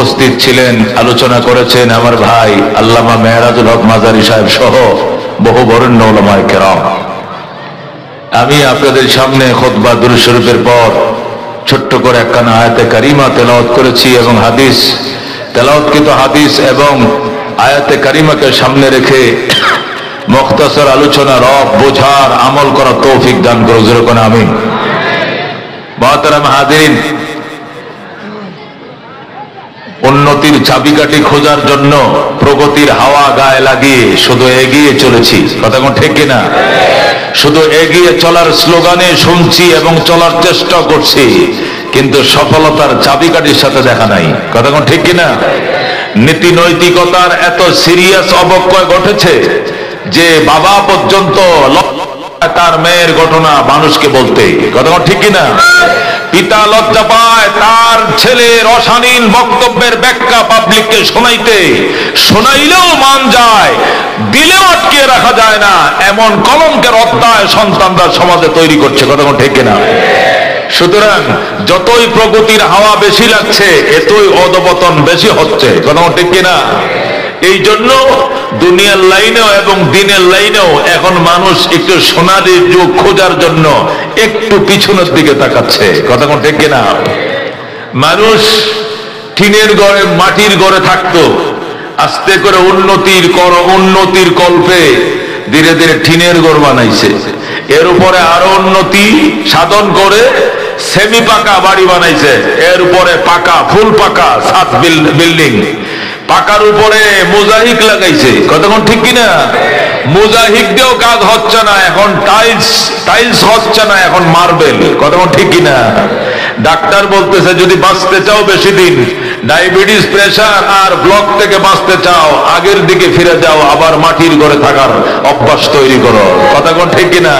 উপস্থিত ছিলেন, আলোচনা করেছেন আমার ভাই আল্লামা মেহরাজুল হক মাজারি সাহেব সহ বহু বরেণ্য উলামায়ে কেরাম। আমি আপনাদের সামনে খুতবা দুরূদ শরীফের পর ছোট্ট করে একখানা আয়াতে কারিমা তেলাওয়াত করেছি এবং হাদিস তেলাওয়াতকৃত হাদিস এবং আয়াতে কারিমাকে সামনে রেখে মুখতাসার আলোচনা রব বোঝার আমল করার তৌফিক দান করুন। যেরকম আমিন। মুহতারাম হাজিরিন, উন্নতির চাবিকাঠি খোঁজার জন্য প্রগতির হাওয়া গায়ে লাগিয়ে শুধু এগিয়ে চলেছি, কথা কোন ঠিক কিনা? শুধু এগিয়ে চলার স্লোগানে শুনছি এবং চলার চেষ্টা করছি, কিন্তু সফলতার চাবিকাঠির সাথে দেখা নাই, কথা কোন ঠিক কিনা? নীতি নৈতিকতার এত সিরিয়াস অবক্ষয় ঘটেছে যে বাবা পর্যন্ত তার মেয়ের ঘটনা মানুষকে বলতে, কথা কোন ঠিক কিনা? পিতা লজ্জা পায় তার ছেলের অশালীন বক্তব্যের ব্যাখ্যা পাবলিককে শোনাইতে, শোনাইলেও মান যায়, দিলেও আটকে রাখা যায় না, এমন কলঙ্কের অধ্যায় সন্তানরা সমাজে তৈরি করছে, কথা কোন ঠিক কিনা? সুতরাং যতই প্রগতির হাওয়া বেশি লাগছে এতই অধপতন বেশি হচ্ছে, কথা কোন ঠিক কিনা? এই জন্য দুনিয়ার লাইনেও এবং দিনের লাইনেও এখন মানুষ একটু সোনালী যুগ খোঁজার জন্য একটু পিছনের দিকে তাকাচ্ছে, কথা কোন ঠিক কিনা? মানুষ টিনের ঘরে মাটির ঘরে থাকতো, আস্তে করে উন্নতির কল্পে ধীরে ধীরে টিনের ঘর বানাইছে, এর উপরে আরো উন্নতি সাধন করে সেমি পাকা বাড়ি বানাইছে, এর উপরে পাকা ফুল পাকা সাত বিল্ডিং, পাকার উপরে মোজাহিক লাগাইছে, কতক্ষণ ঠিক কিনা? মোজাহিক দিয়েও কাজ হচ্ছে না, এখন টাইলস হচ্ছে না, এখন মার্বেল, কতক্ষণ ঠিক কিনা? ডাক্তার বলতেছে যদি বাঁচতে চাও বেশি দিন, ডায়াবেটিস প্রেসার আর ব্লক থেকে বাঁচতে চাও, আগের দিকে ফিরে যাও, আবার মাটির ঘরে থাকার অভ্যাস তৈরি করো, কতক্ষণ ঠিক কিনা?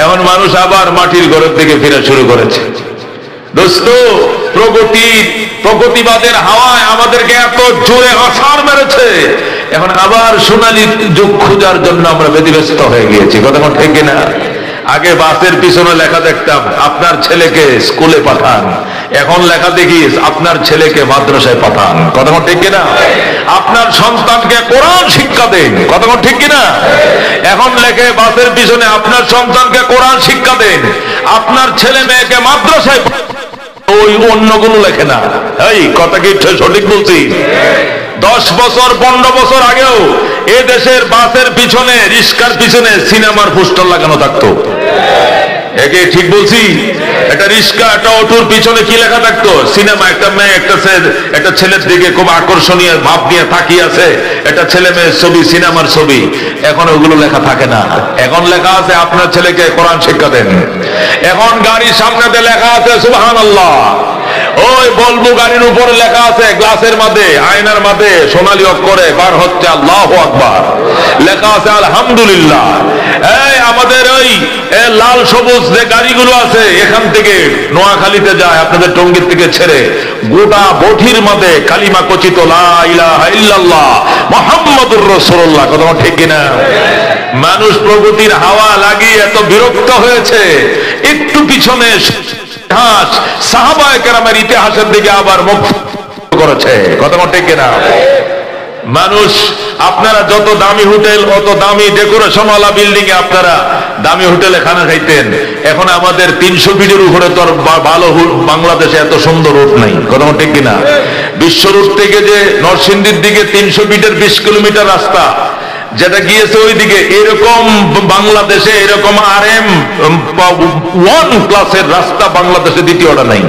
এখন মানুষ আবার মাটির ঘরের দিকে ফিরে শুরু করেছে। দোস্ত, প্রগতিবাদের হাওয়ায় আমাদেরকে এত জোরে আছাড় মেরেছে, এখন আবার সোনালী যুগ খোঁজার জন্য আমরা ব্যতিব্যস্ত হয়ে গিয়েছি, কথা কোন ঠিক কিনা? আগে বাসের পিছনে লেখা দেখতাম আপনার ছেলেকে স্কুলে পাঠান, এখন লেখা দেখি আপনার ছেলেকে মাদ্রাসায় পাঠান, কথা কোন ঠিক কিনা? আপনার সন্তানকে কোরআন শিক্ষা দেন, কথা কোন ঠিক কিনা? এখন লেখে বাসের পিছনে আপনার সন্তানকে কোরআন শিক্ষা দেন, আপনার ছেলে মেয়েকে মাদ্রাসায়, ওই অন্যগুলো লেখে না। এই কথা কি সঠিক বলছি? 10 বছর 15 বছর আগেও এ দেশের বাসের পিছনে, রিস্কার পিছনে সিনেমার পোস্টার লাগানো থাকতো, একে ঠিক বলছি? একটা রিস্কা একটা অটোর পিছনে কি লেখা থাকতো? সিনেমা, একটা মেয়ে একটা ছেলের দিকে খুব আকর্ষণীয় ভাব নিয়ে তাকিয়ে আছে, একটা ছেলে মেয়ের ছবি, সিনেমার ছবি। এখন ওগুলো লেখা থাকে না, এখন লেখা আছে আপনার ছেলেকে কোরআন শিক্ষা দেন। এখন গাড়ির সামনে লেখা আছে সুবহানাল্লাহ, ওই বলবো গাড়ির উপরে লেখা আছে গ্লাসের মধ্যে, আয়নার মধ্যে সোনালী অক্ষরে বার হচ্ছে আল্লাহু আকবার, লেখা আছে আলহামদুলিল্লাহ। এই আমাদের ওই লাল সবুজ যে গাড়িগুলো আছে এখান থেকে নোয়াখালীতে যায়, আপনাদের টঙ্গীর থেকে ছেড়ে, গোটা বঠির মধ্যে কালিমা কচিত লা ইলাহা ইল্লাল্লাহ মুহাম্মাদুর রাসূলুল্লাহ, কথা ঠিক কিনা? মানুষ প্রগতির হাওয়া লাগিয়ে এত বিরক্ত হয়েছে, একটু পিছনে সাহাবায়ে কেরামের ইতিহাসের দিকে আবার মুখ করেছে, কথা ঠিক কিনা? মানুষ, আপনারা যত দামি হোটেল, অত দামি ডেকোরেশন ওয়ালা বিল্ডিং এ আপনারা দামি হোটেলে খানা খাইতেন, এখন আমাদের 300 ফিটের উপরে তো ভালো বাংলাদেশে এত সুন্দর রুট নাই, কথা ঠিক কিনা? বিশ্ব রুট থেকে যে নরসিংদীর দিকে 300 ফিটের 20 কিলোমিটার রাস্তা যেটা গিয়েছে ওইদিকে, এরকম বাংলাদেশে এরকম RM1 ক্লাসের রাস্তা বাংলাদেশে দ্বিতীয়টা নাই।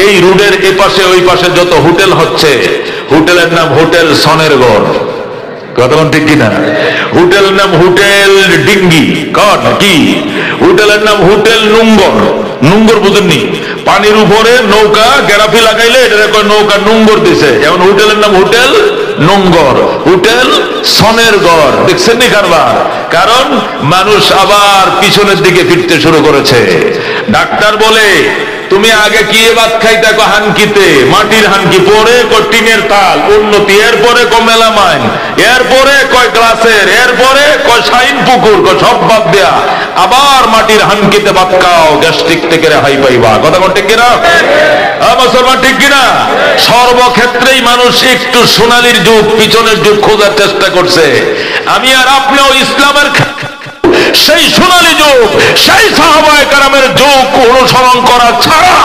এই রোডের এ পাশে ওই পাশে যত হোটেল হচ্ছে, হোটেলের নাম হোটেল সনের গড়, কথা ঠিক কিনা? হোটেলের নাম হোটেল ডিঙ্গি, কি হোটেলের নাম হোটেল নুঙ্গর বুঝেননি? পানির উপরে নৌকা গ্যারাফি লাগাইলে এটা নৌকা নুঙ্গর দিছে, এখন হোটেলের নাম হোটেল নোঙ্গর, হোটেল সনের গড়। দেখছেন নি কারবার? কারণ মানুষ আবার পিছনের দিকে ফিরতে শুরু করেছে। ডাক্তার বলে তুমি আগে কি ভাত খাইতে কো হানকিতে, মাটির হানকি, পরে কো টিনের তাল, উন্নতি, এরপরে কো মেলামাইন, এরপরে কয় গ্লাসের, এরপরে কয় শাইন পুকুর, কয় সব বাদ দেয়া আবার মাটির হানকিতে ভাত খাও, গ্যাস্ট্রিক থেকে রেহাই পাইবা। কথা কোন ঠিক কিনা? মুসলমান ঠিক কিনা? সর্বক্ষেত্রেই মানুষ একটু সোনালির যুগ, পিছনের যুগ খোঁজার চেষ্টা করছে। আমি আর আপনিও ইসলামের সেই সোনালী যুগ, সেই সাহাবায়ে কেরামের যুগ অনুসরণ করা ছাড়া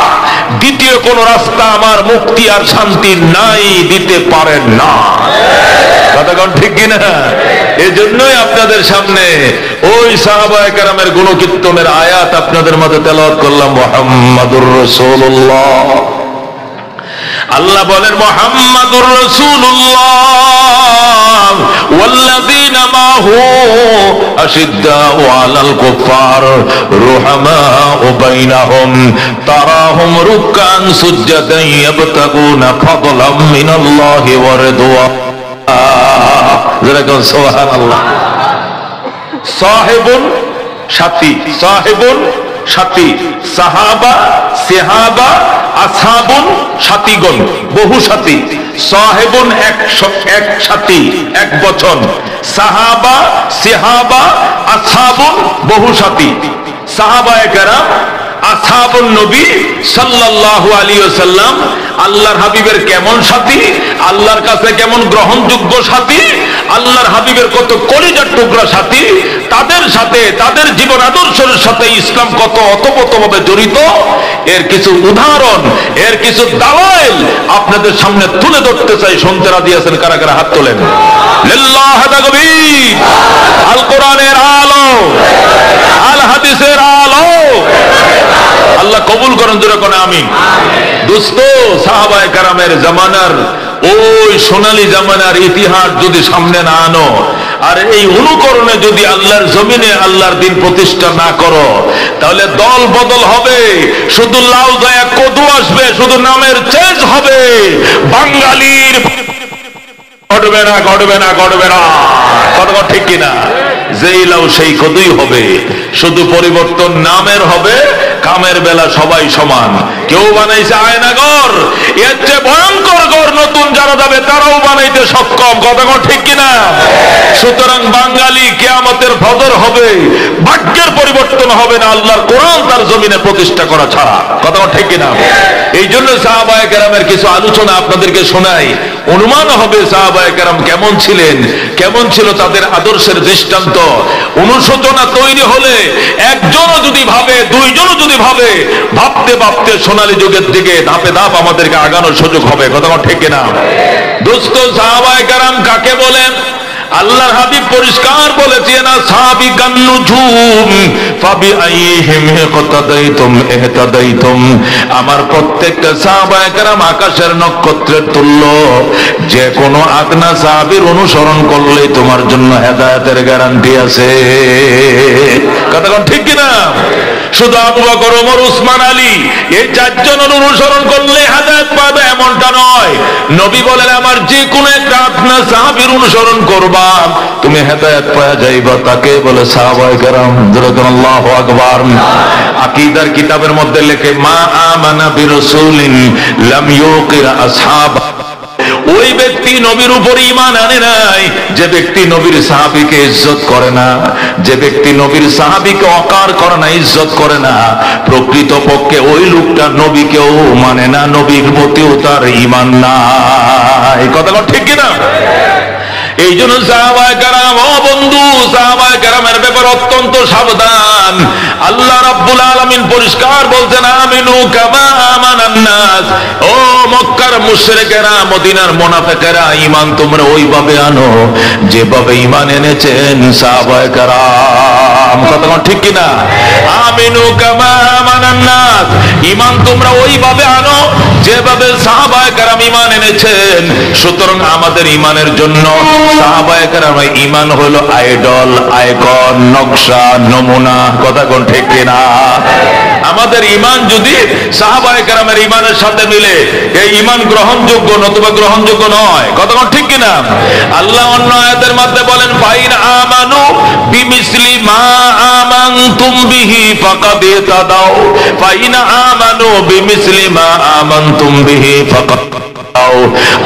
দ্বিতীয় কোন রাস্তা আমার মুক্তি আর শান্তি নাই, দিতে পারেন না। কতক্ষণ ঠিক কিনা? এই জন্যই আপনাদের সামনে ওই সাহাবায়ে কেরামের গুণকীর্তনের আয়াত আপনাদের মধ্যে তেলাওয়াত করলাম। মুহাম্মাদুর রাসূলুল্লাহ, আল্লাহ বলেন মুহাম্মাদুর রাসূলুল্লাহ ওয়াল্লাযীনা মাহু আশিদ্দাউ আলাল কুফার রুহামাউ বাইনাহুম তারাহুম রুকআন সুজদান ইয়াবতাগুনা ফাদলাম মিনাল্লাহি ওয়া রিদওয়ান। যারা সুবহানাল্লাহ। সাহিবুন সাথী, সাহিবুন সাথী, সাহাবা সিহাবা, আসহাবুন সাথীগণ, বহু সাথী। সাহেবুন এক সাথী, এক বচন। সাহাবা সিহাবা আসহাবুন বহু সাথী। সাহাবায়ে কেরাম, আসহাবুন নবী সাল্লাল্লাহু আলাইহি ওয়াসাল্লাম আল্লাহর হাবিবের কেমন সাথী, আল্লাহর কাছে কেমন গ্রহণযোগ্য সাথী, আল্লাহর হাবিবের কত কলিজার টুকরা সাথী, তাদের সাথে তাদের জীবন আদর্শের সাথে ইসলাম কত অতপ্রতভাবে জড়িত, এর কিছু উদাহরণ, এর কিছু দালাইল আপনাদের সামনে তুলে ধরতে চাই। শুনতে রাজি আছেন? কারা কারা হাত তোলেন? লিল্লাহি তাকবীর। আল কোরআনের আলো, আল হাদিসের আলো, আল্লাহ কবুল করেন। জোরে কোন আমিন। দোস্ত, সাহাবায়ে কেরামের জামানার ওই সোনালী জামানার ইতিহাস যদি সামনে না আনো, আর এই অনুকরণে যদি আল্লাহর জমিনে আল্লাহর দিন প্রতিষ্ঠা না করো, তাহলে দল বদল হবে, শুধু লাউ যায় কদু আসবে, শুধু নামের চেঞ্জ হবে, বাঙালির ঘটবে না, ঘটবে না, ঘটবে না। কথা ঠিক কিনা? যেই লাউ সেই কদুই হবে, শুধু পরিবর্তন নামের হবে, কামের বেলা সবাই সমান। কেউ বানাইছে আয়নাঘর, এর চেয়ে ভয়ঙ্কর ঘর নতুন যারা যাবে তারাও বানাইতে সক্ষম। কথা ঠিক কিনা? সুতরাং বাঙালি কিয়ামতের ফজর হবে, ভাগ্যের পরিবর্তন হবে না আল্লাহর কোরআন তার জমিনে প্রতিষ্ঠা করা ছাড়া। কথা ঠিক কিনা? এই জন্য সাহাবায়ে কেরামের কিছু আলোচনা আপনাদেরকে শোনাই, অনুমান হবে সাহাবায়ে কেরাম কেমন ছিলেন, কেমন ছিল তাদের আদর্শের দৃষ্টান্ত। অনুশোচনা তৈরি হলে একজনও যদি ভাবে, দুইজনও যদি ভাবে, ভাবতে ভাবতে সোনালী যুগের দিকে ধাপে ধাপ আমাদেরকে আগানোর সুযোগ হবে। কথা ঠিক কিনা? দোস্ত, সাহাবায়ে কেরাম কাকে বলেন? আল্লাহর হাবিব পরিষ্কার বলেছেন, আসহাবিকান নুজুম ফাবিআইহিম ইকতাদাইতুম ইহতাদাইতুম। আমার প্রত্যেকটা সাহাবায়ে কেরাম আকাশের নক্ষত্রের তুল্য, যে কোনো আগনা সাহাবীর অনুসরণ করলেই তোমার জন্য হেদায়েতের গ্যারান্টি আছে। কথা ঠিক কিনা? শুধু আবু বকর, ওমর, উসমান, আলী এই চারজনের অনুসরণ করলে হেদায়েত পাবে এমনটা নয়। নবী বলেন, আমার যে কোনো একটা আগনা সাহাবীর অনুসরণ করবা তুমি হেদায়েত পাওয়া যাইবা, তাকে বলে সাহাবায়ে কেরাম। আল্লাহু আকবার। আকীদার কিতাবের মধ্যে লেখে, মা আমানা বিরাসূলিন লাম ইউকির আসহাব। ওই ব্যক্তি নবীর উপর ঈমান আনে নাই যে ব্যক্তি নবীর সাহাবীকে ইজ্জত করে না, যে ব্যক্তি নবীর সাহাবীকে অকার করে না, ইজ্জত করে না, প্রকৃতপক্ষে ওই লোকটা নবীকেও মানে না, নবীর প্রতিও তার ঈমান নাই। কথা ঠিক কিনা? এই জন্য সাহাবায়ে কেরাম, ও বন্ধু, সাহাবায়ে কেরামের ব্যাপারে অত্যন্ত সাবধান। আল্লাহ রাব্বুল আলামিন পরিষ্কার বলছেন, আমিনু কামা আমানান নাস। ও মক্কার মুশরিকেরা, মদিনার মুনাফিকেরা, ঈমান তোমরা ওইভাবে আনো যেভাবে ঈমান এনেছেন সাহাবায়ে কেরাম। কথা ঠিক কিনা? আমিনু কামা আমানান নাস, ঈমান তোমরা ওইভাবে আনো যেভাবে সাহাবায়ে কেরাম ঈমান এনেছেন। সুতরাং আমাদের ঈমানের জন্য সাহাবায়ে কেরামের ঈমান হলো আইডল, আইকন, নকশা, নমুনা। কথা কোন ঠিক কিনা? আমাদের ঈমান যদি সাহাবায়ে কেরামের ঈমানের সাথে মিলে, এই ঈমান গ্রহণযোগ্য নতুবা গ্রহণযোগ্য নয়। কথা কোন ঠিক কিনা? আল্লাহ অন্য আয়াতের মধ্যে বলেন, ফাইন আমানু বিমিসলি মা আমান আমানতুম বিহি ফাকাদ ইহতাদাও ফাইন আমানু বিমিসলি মা আমানতুম বিহি ফাকাদ।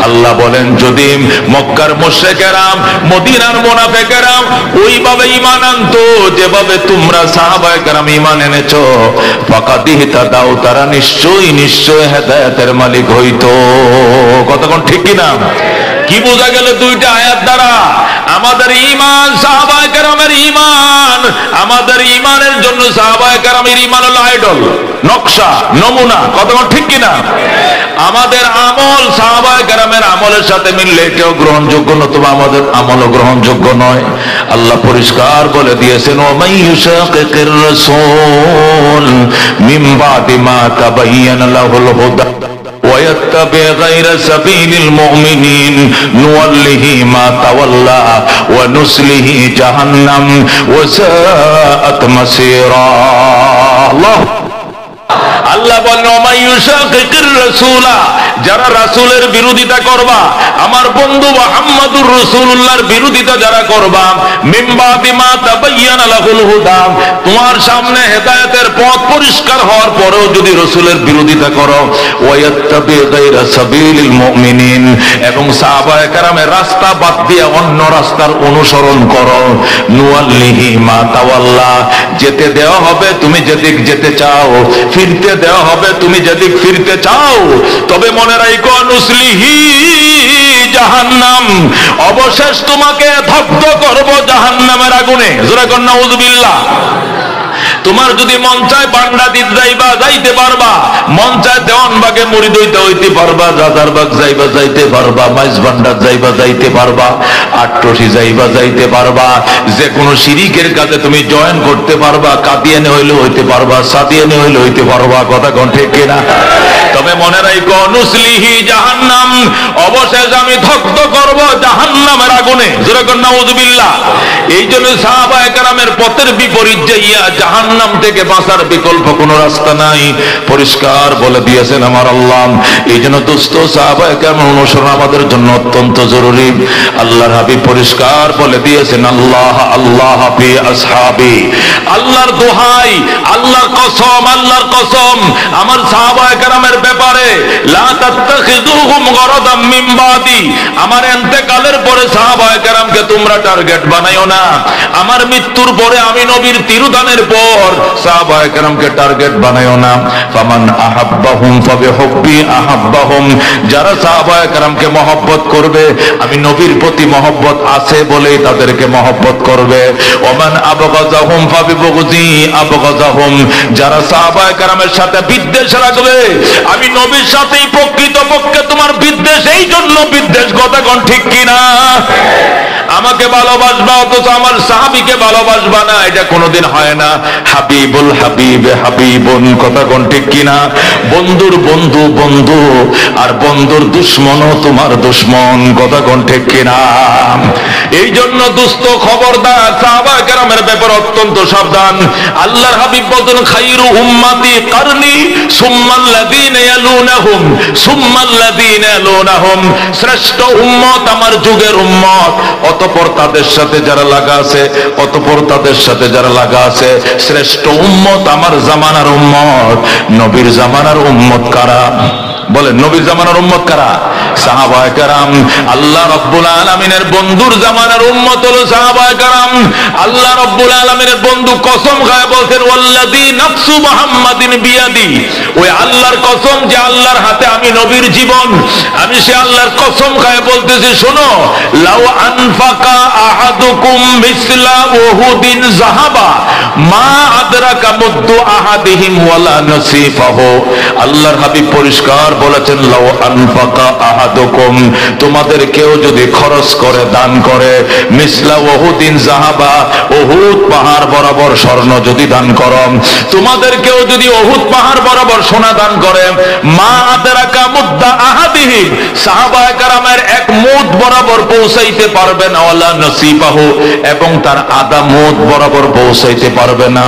আল্লাহ বলেন যদি মক্কার মুশরিকেরা মদিনার মুনাফিকেরা ওইভাবে ঈমান আনতো যেভাবে তোমরা সাহাবায়ে কেরাম ঈমান এনেছো, ফাকাদ ইহতাদাও, তারা নিশ্চয়ই নিশ্চয় হেদায়েতের মালিক হইতো। কতক্ষণ ঠিক কিনা? কি বোঝা গেল দুইটা আয়াত দ্বারা? আমাদের ঈমান সাহাবায়ে কেরামের ঈমান, আমাদের ঈমানের জন্য সাহাবায়ে কেরামের ঈমান হলো আইডল, নকশা, নমুনা। কতক্ষণ ঠিক কিনা? আমাদের আমল সাহাবায়ে কেরামের আমলের সাথে মিললে এটাও গ্রহণযোগ্য, নতুবা আমাদের আমলও গ্রহণযোগ্য নয়। আল্লাহ পরিষ্কার বলে দিয়েছেন, ওয়া মাইয়ুশাকিকির রাসূল মিন বাদি মা তাবায়্যানা লাহুল হুদা ويتبع غير سبيل المؤمنين نوله ما تولى ونسله جهنم وساءت مصيرا। আল্লাহ বলেন, ওমাইয়ুশাকিকির রাসূলা, যারা রাসূলের বিরোধিতা করবা, আমার বন্ধু মুহাম্মদুর রাসূলুল্লাহর বিরোধিতা যারা করবা, মিন বাদি মা তাবায়্যানা লাহুল হুদা, তোমার সামনে হেদায়েতের পথ পরিষ্কার হওয়ার পরেও যদি রাসূলের বিরোধিতা করো, ওয়ায়াত্তাবি গায়রা সাবিলিল মুমিনিন, এবং সাহাবায়ে কেরামের রাস্তা বাদ দিয়ে অন্য রাস্তার অনুসরণ করো, নুয়াল্লিহি মা তাওয়াল্লা, যেতে দেওয়া হবে তুমি যেদিক যেতে চাও, ফিরতে দেওয়া হবে তুমি যেদিক ফিরতে চাও। তবে মনে রাখো, নুসলিহি জাহান্নাম, অবশেষ তোমাকে দগ্ধ করব জাহান্নামের আগুনে। জোরে কর নাউযুবিল্লাহ। তোমার যদি মন চায় বান্ডাদিত যাইবা, যাইতে পারবা, মন চায় দেওয়ানবাগে মুরিদ হইতে পারবা, রাজারবাগ যাইবা, যাইতে পারবা, মাইজ ভান্ডার যাইবা, যাইতে পারবা, আটটসি যাইবা, যাইতে পারবা, যে কোনো শিরিকের কাজে তুমি জয়েন করতে পারবা, কাদিয়ানে হইলে হইতে পারবা, সাদিয়ানে হইলে হইতে পারবা। কথা কোন ঠিক কিনা? তবে মনে রাখো, নুসলিহি জাহান্নাম, অবশেষ আমি দগ্ধ করব জাহান্নামের আগুনে। জোরে কর নাউযুবিল্লাহ। এই জন্য সাহাবায়ে কেরামের পথের বিপরীত যাইয়া জাহান্নাম থেকে বাঁচার বিকল্প কোন রাস্তা নাই, পরিষ্কার বলে দিয়েছেন আমার আল্লাহ। এই জন্য দোস্ত, সাহাবায়ে কেরামের অনুসরণ আমাদের জন্য অত্যন্ত জরুরি। আল্লাহর হাবিব পরিষ্কার বলে দিয়েছেন, আল্লাহ আল্লাহ ফি আসহাবি, আল্লাহর দোহাই, আল্লাহর কসম, আল্লাহর কসম, আমার সাহাবায়ে কেরামের ব্যাপারে, লা তাত্তাখিযুহুম গরাদাম মিন বাদি, আমার ইন্তেকালের পরে সাহাবায়ে কেরামকে তোমরা টার্গেট বানাইও না। আমার মৃত্যুর পরে, আমি নবীর তিরুদানের পর সাহাবায়ে কেরামকে টার্গেট বানাইও না। ফামান আহাব্বাহুম ফাবিহুব্বি আহাব্বাহুম, যারা সাহাবায়ে কেরামকে মহব্বত করবে, আমি নবীর প্রতি মহব্বত আছে বলেই তাদেরকে মহব্বত করবে। ওমান আবগাযাহুম ফাবিবুগযি আবগাযাহুম, যারা সাহাবায়ে কেরামের সাথে বিদ্বেষ রাখবে, আমি নবীর সাথেই প্রকৃতপক্ষে তোমার বিদ্বেষ, এই জন্য বিদ্বেষ। কথা কোন ঠিক কিনা? আমাকে ভালোবাসবা অথচ আমার সাহাবীকে ভালোবাসবা না, এটা কোনোদিন হয় না। হাবিবুল হাবিবে হাবিবুন, কথা কোন ঠিক কিনা? বন্ধুর বন্ধু বন্ধু, আর বন্ধুর দুশমনও তোমার দুশমন। কথা কোন ঠিক কিনা? এই জন্য দোস্ত, খবরদার, সাহাবায়ে কেরামের ব্যাপারে অত্যন্ত সাবধান। আল্লাহর হাবিব বলেন, খায়রু উম্মতি কারনি সুম্মাল্লাযীনা ইয়ালুনাহুম সুম্মাল্লাযীনা ইয়ালুনাহুম, শ্রেষ্ঠ উম্মত আমার যুগের উম্মত, অতঃপর তাদের সাথে যারা লাগা আছে, অতঃপর তাদের সাথে যারা লাগা আছে। শ্রেষ্ঠ উম্মত আমার জামানার উম্মত। নবীর জামানার উম্মত কারা? বলেন, নবীর জামানার উম্মত কারা? সাহাবায়ে কেরাম। আল্লাহ রাব্বুল আলামিনের বন্ধুর জামানার উম্মত হলো সাহাবায়ে কেরাম। আল্লাহ রাব্বুল আলামিনের বন্ধু কসম খায় বলছেন, ওয়াল্লাযী নাফসু মুহাম্মাদিন বিয়াদি, ওই আল্লাহর কসম যে আল্লাহর হাতে আমি নবীর জীবন, আমি সে আল্লাহর কসম খায় বলতেছি, শোনো, লাউ আনফাকা আহাদুকুম মিসলা উহুদিন যাহাবা মা আদরাকা মুদ্দু আহাদিহিম ওয়ালা নসিফাহু। আল্লাহর হাবিব পরিষ্কার বলেছেন, লাউ আনফাকা আহাদুকুম, তোমাদের কেউ যদি খরচ করে, দান করে, মিসলা উহুদিন যাহাবা, উহুদ পাহাড় বরাবর স্বর্ণ যদি দান করো, তোমাদের কেউ যদি উহুদ পাহাড় বরাবর সোনা দান করে, মা আদরাকা মুদ্দা আহাদিহিম, সাহাবায়ে কেরামের এক মুদ বরাবর পৌঁছাইতে পারবে না, ওয়ালা নসিফাহু, এবং তার আধা মুদ বরাবর পৌঁছাইতে পারবে না।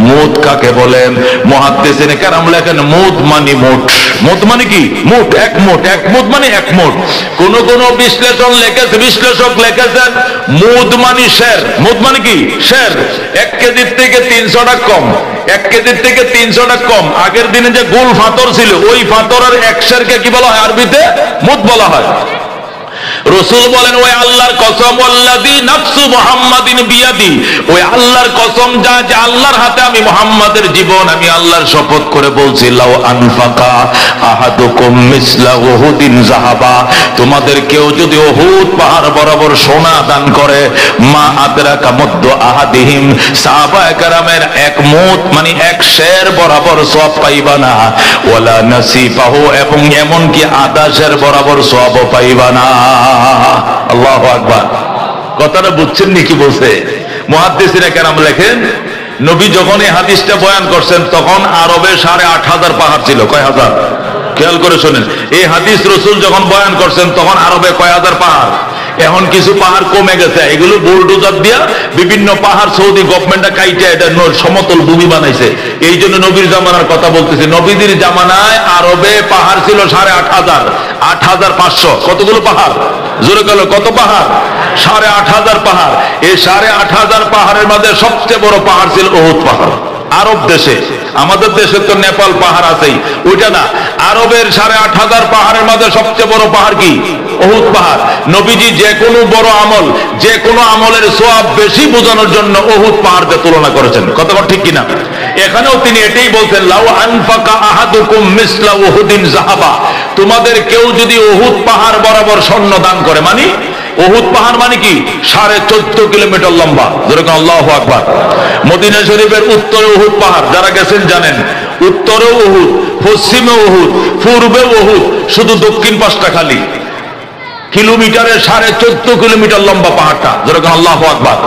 মুদ কাকে বলেন? মুহাদ্দিসিনে কেরাম লেখেন মুদ মানে মুঠ। মুদ মানে কি? মুঠ, এক মুঠ। এক মুঠ মানে এক মুঠ। কোন কোন বিশ্লেষক লিখেছেন মুদ মানে শের। মুদ মানে কি? শের। 1 কেজির থেকে 300 টাকা কম। 1 কেজির থেকে 300 টাকা কম। আগের দিনে যে গোল ফাতর ছিল, ওই ফাতরের এক শেরকে কি বলা হয়? আরবিতে মুদ বলা হয়। রাসূল বলেন, ওই আল্লাহর কসম, ওয়াল্লাযী নাফসু মুহাম্মাদিন বিয়াদি, ওই আল্লাহর কসম যা, যে আল্লাহর হাতে আমি মুহাম্মাদের জীবন, আমি আল্লাহর শপথ করে বলছি, লাউ আনফাকা আহাদুকুম মিসলা উহুদিন যাহাবা, তোমাদের কেউ যদি উহুদ পাহাড় বরাবর সোনা দান করে, মা আদরাকা মুদ্দু আহাদিহিম, সাহাবায়ে কেরামের এক মুদ মানে এক শের বরাবর সওয়াব পাইবা না, ওয়ালা নাসিফাহু, এবং এমন কি আধা শের বরাবর সওয়াবও পাইবা না। আল্লাহু আকবার। কথাটা বুঝছেন নাকি? বলছে মুহাদ্দিসিনে কেরাম লেখেন, নবী যখন এই হাদিসটা বয়ান করছেন তখন আরবে 8,500 পাহাড় ছিল। কয় হাজার? খেয়াল করে শোনেন, এই হাদিস রাসূল যখন বয়ান করছেন তখন আরবে কয় হাজার পাহাড়। এখন কিছু পাহাড় কমে গেছে, এগুলো বুলডোজার দিয়া বিভিন্ন পাহাড় সৌদি গভর্নমেন্টটা কাইটা এটা সমতল ভূমি বানাইছে। এই জন্য নবীর জামানার কথা বলতেছি। নবীদের জামানায় আরবে পাহাড় ছিল 8,500, 8,500। কতগুলো পাহাড়? জোরে গেল কত পাহাড়? 8,500 পাহাড়। এই 8,500 পাহাড়ের মধ্যে সবচেয়ে বড় পাহাড় ছিল উহুদ পাহাড়। আরব দেশে, আমাদের দেশে তো নেপাল পাহাড় আছেই, ওইটা না। আরবের 8,500 পাহাড়ের মধ্যে সবচেয়ে বড় পাহাড় কি? উহুদ পাহাড়। নবীজি যে কোনো বড় আমল, যে কোনো আমলের সওয়াব বেশি বোঝানোর জন্য উহুদ পাহাড়কে তুলনা করেছেন। কথা ঠিক কিনা? এখানেও তিনি এটাই বলছেন, লাউ আনফাকা আহাদুকুম মিসলা উহুদিন যাহাবা, তোমাদের কেউ যদি উহুদ পাহাড় বরাবর স্বর্ণ দান করে, মানে উহুদ পাহাড় মানে কি? 14.5 কিলোমিটার লম্বা। যেরকম আল্লাহু আকবার। মদিনা শরীফের উত্তরে উহুদ পাহাড়, যারা গেছেন জানেন। উত্তরেও উহুদ, পশ্চিমে উহুদ, পূর্বে উহুদ, শুধু দক্ষিণ পাশটা খালি। কিলোমিটারের 14.5 কিলোমিটার লম্বা পাহাড়টা। যেরকম আল্লাহু আকবার।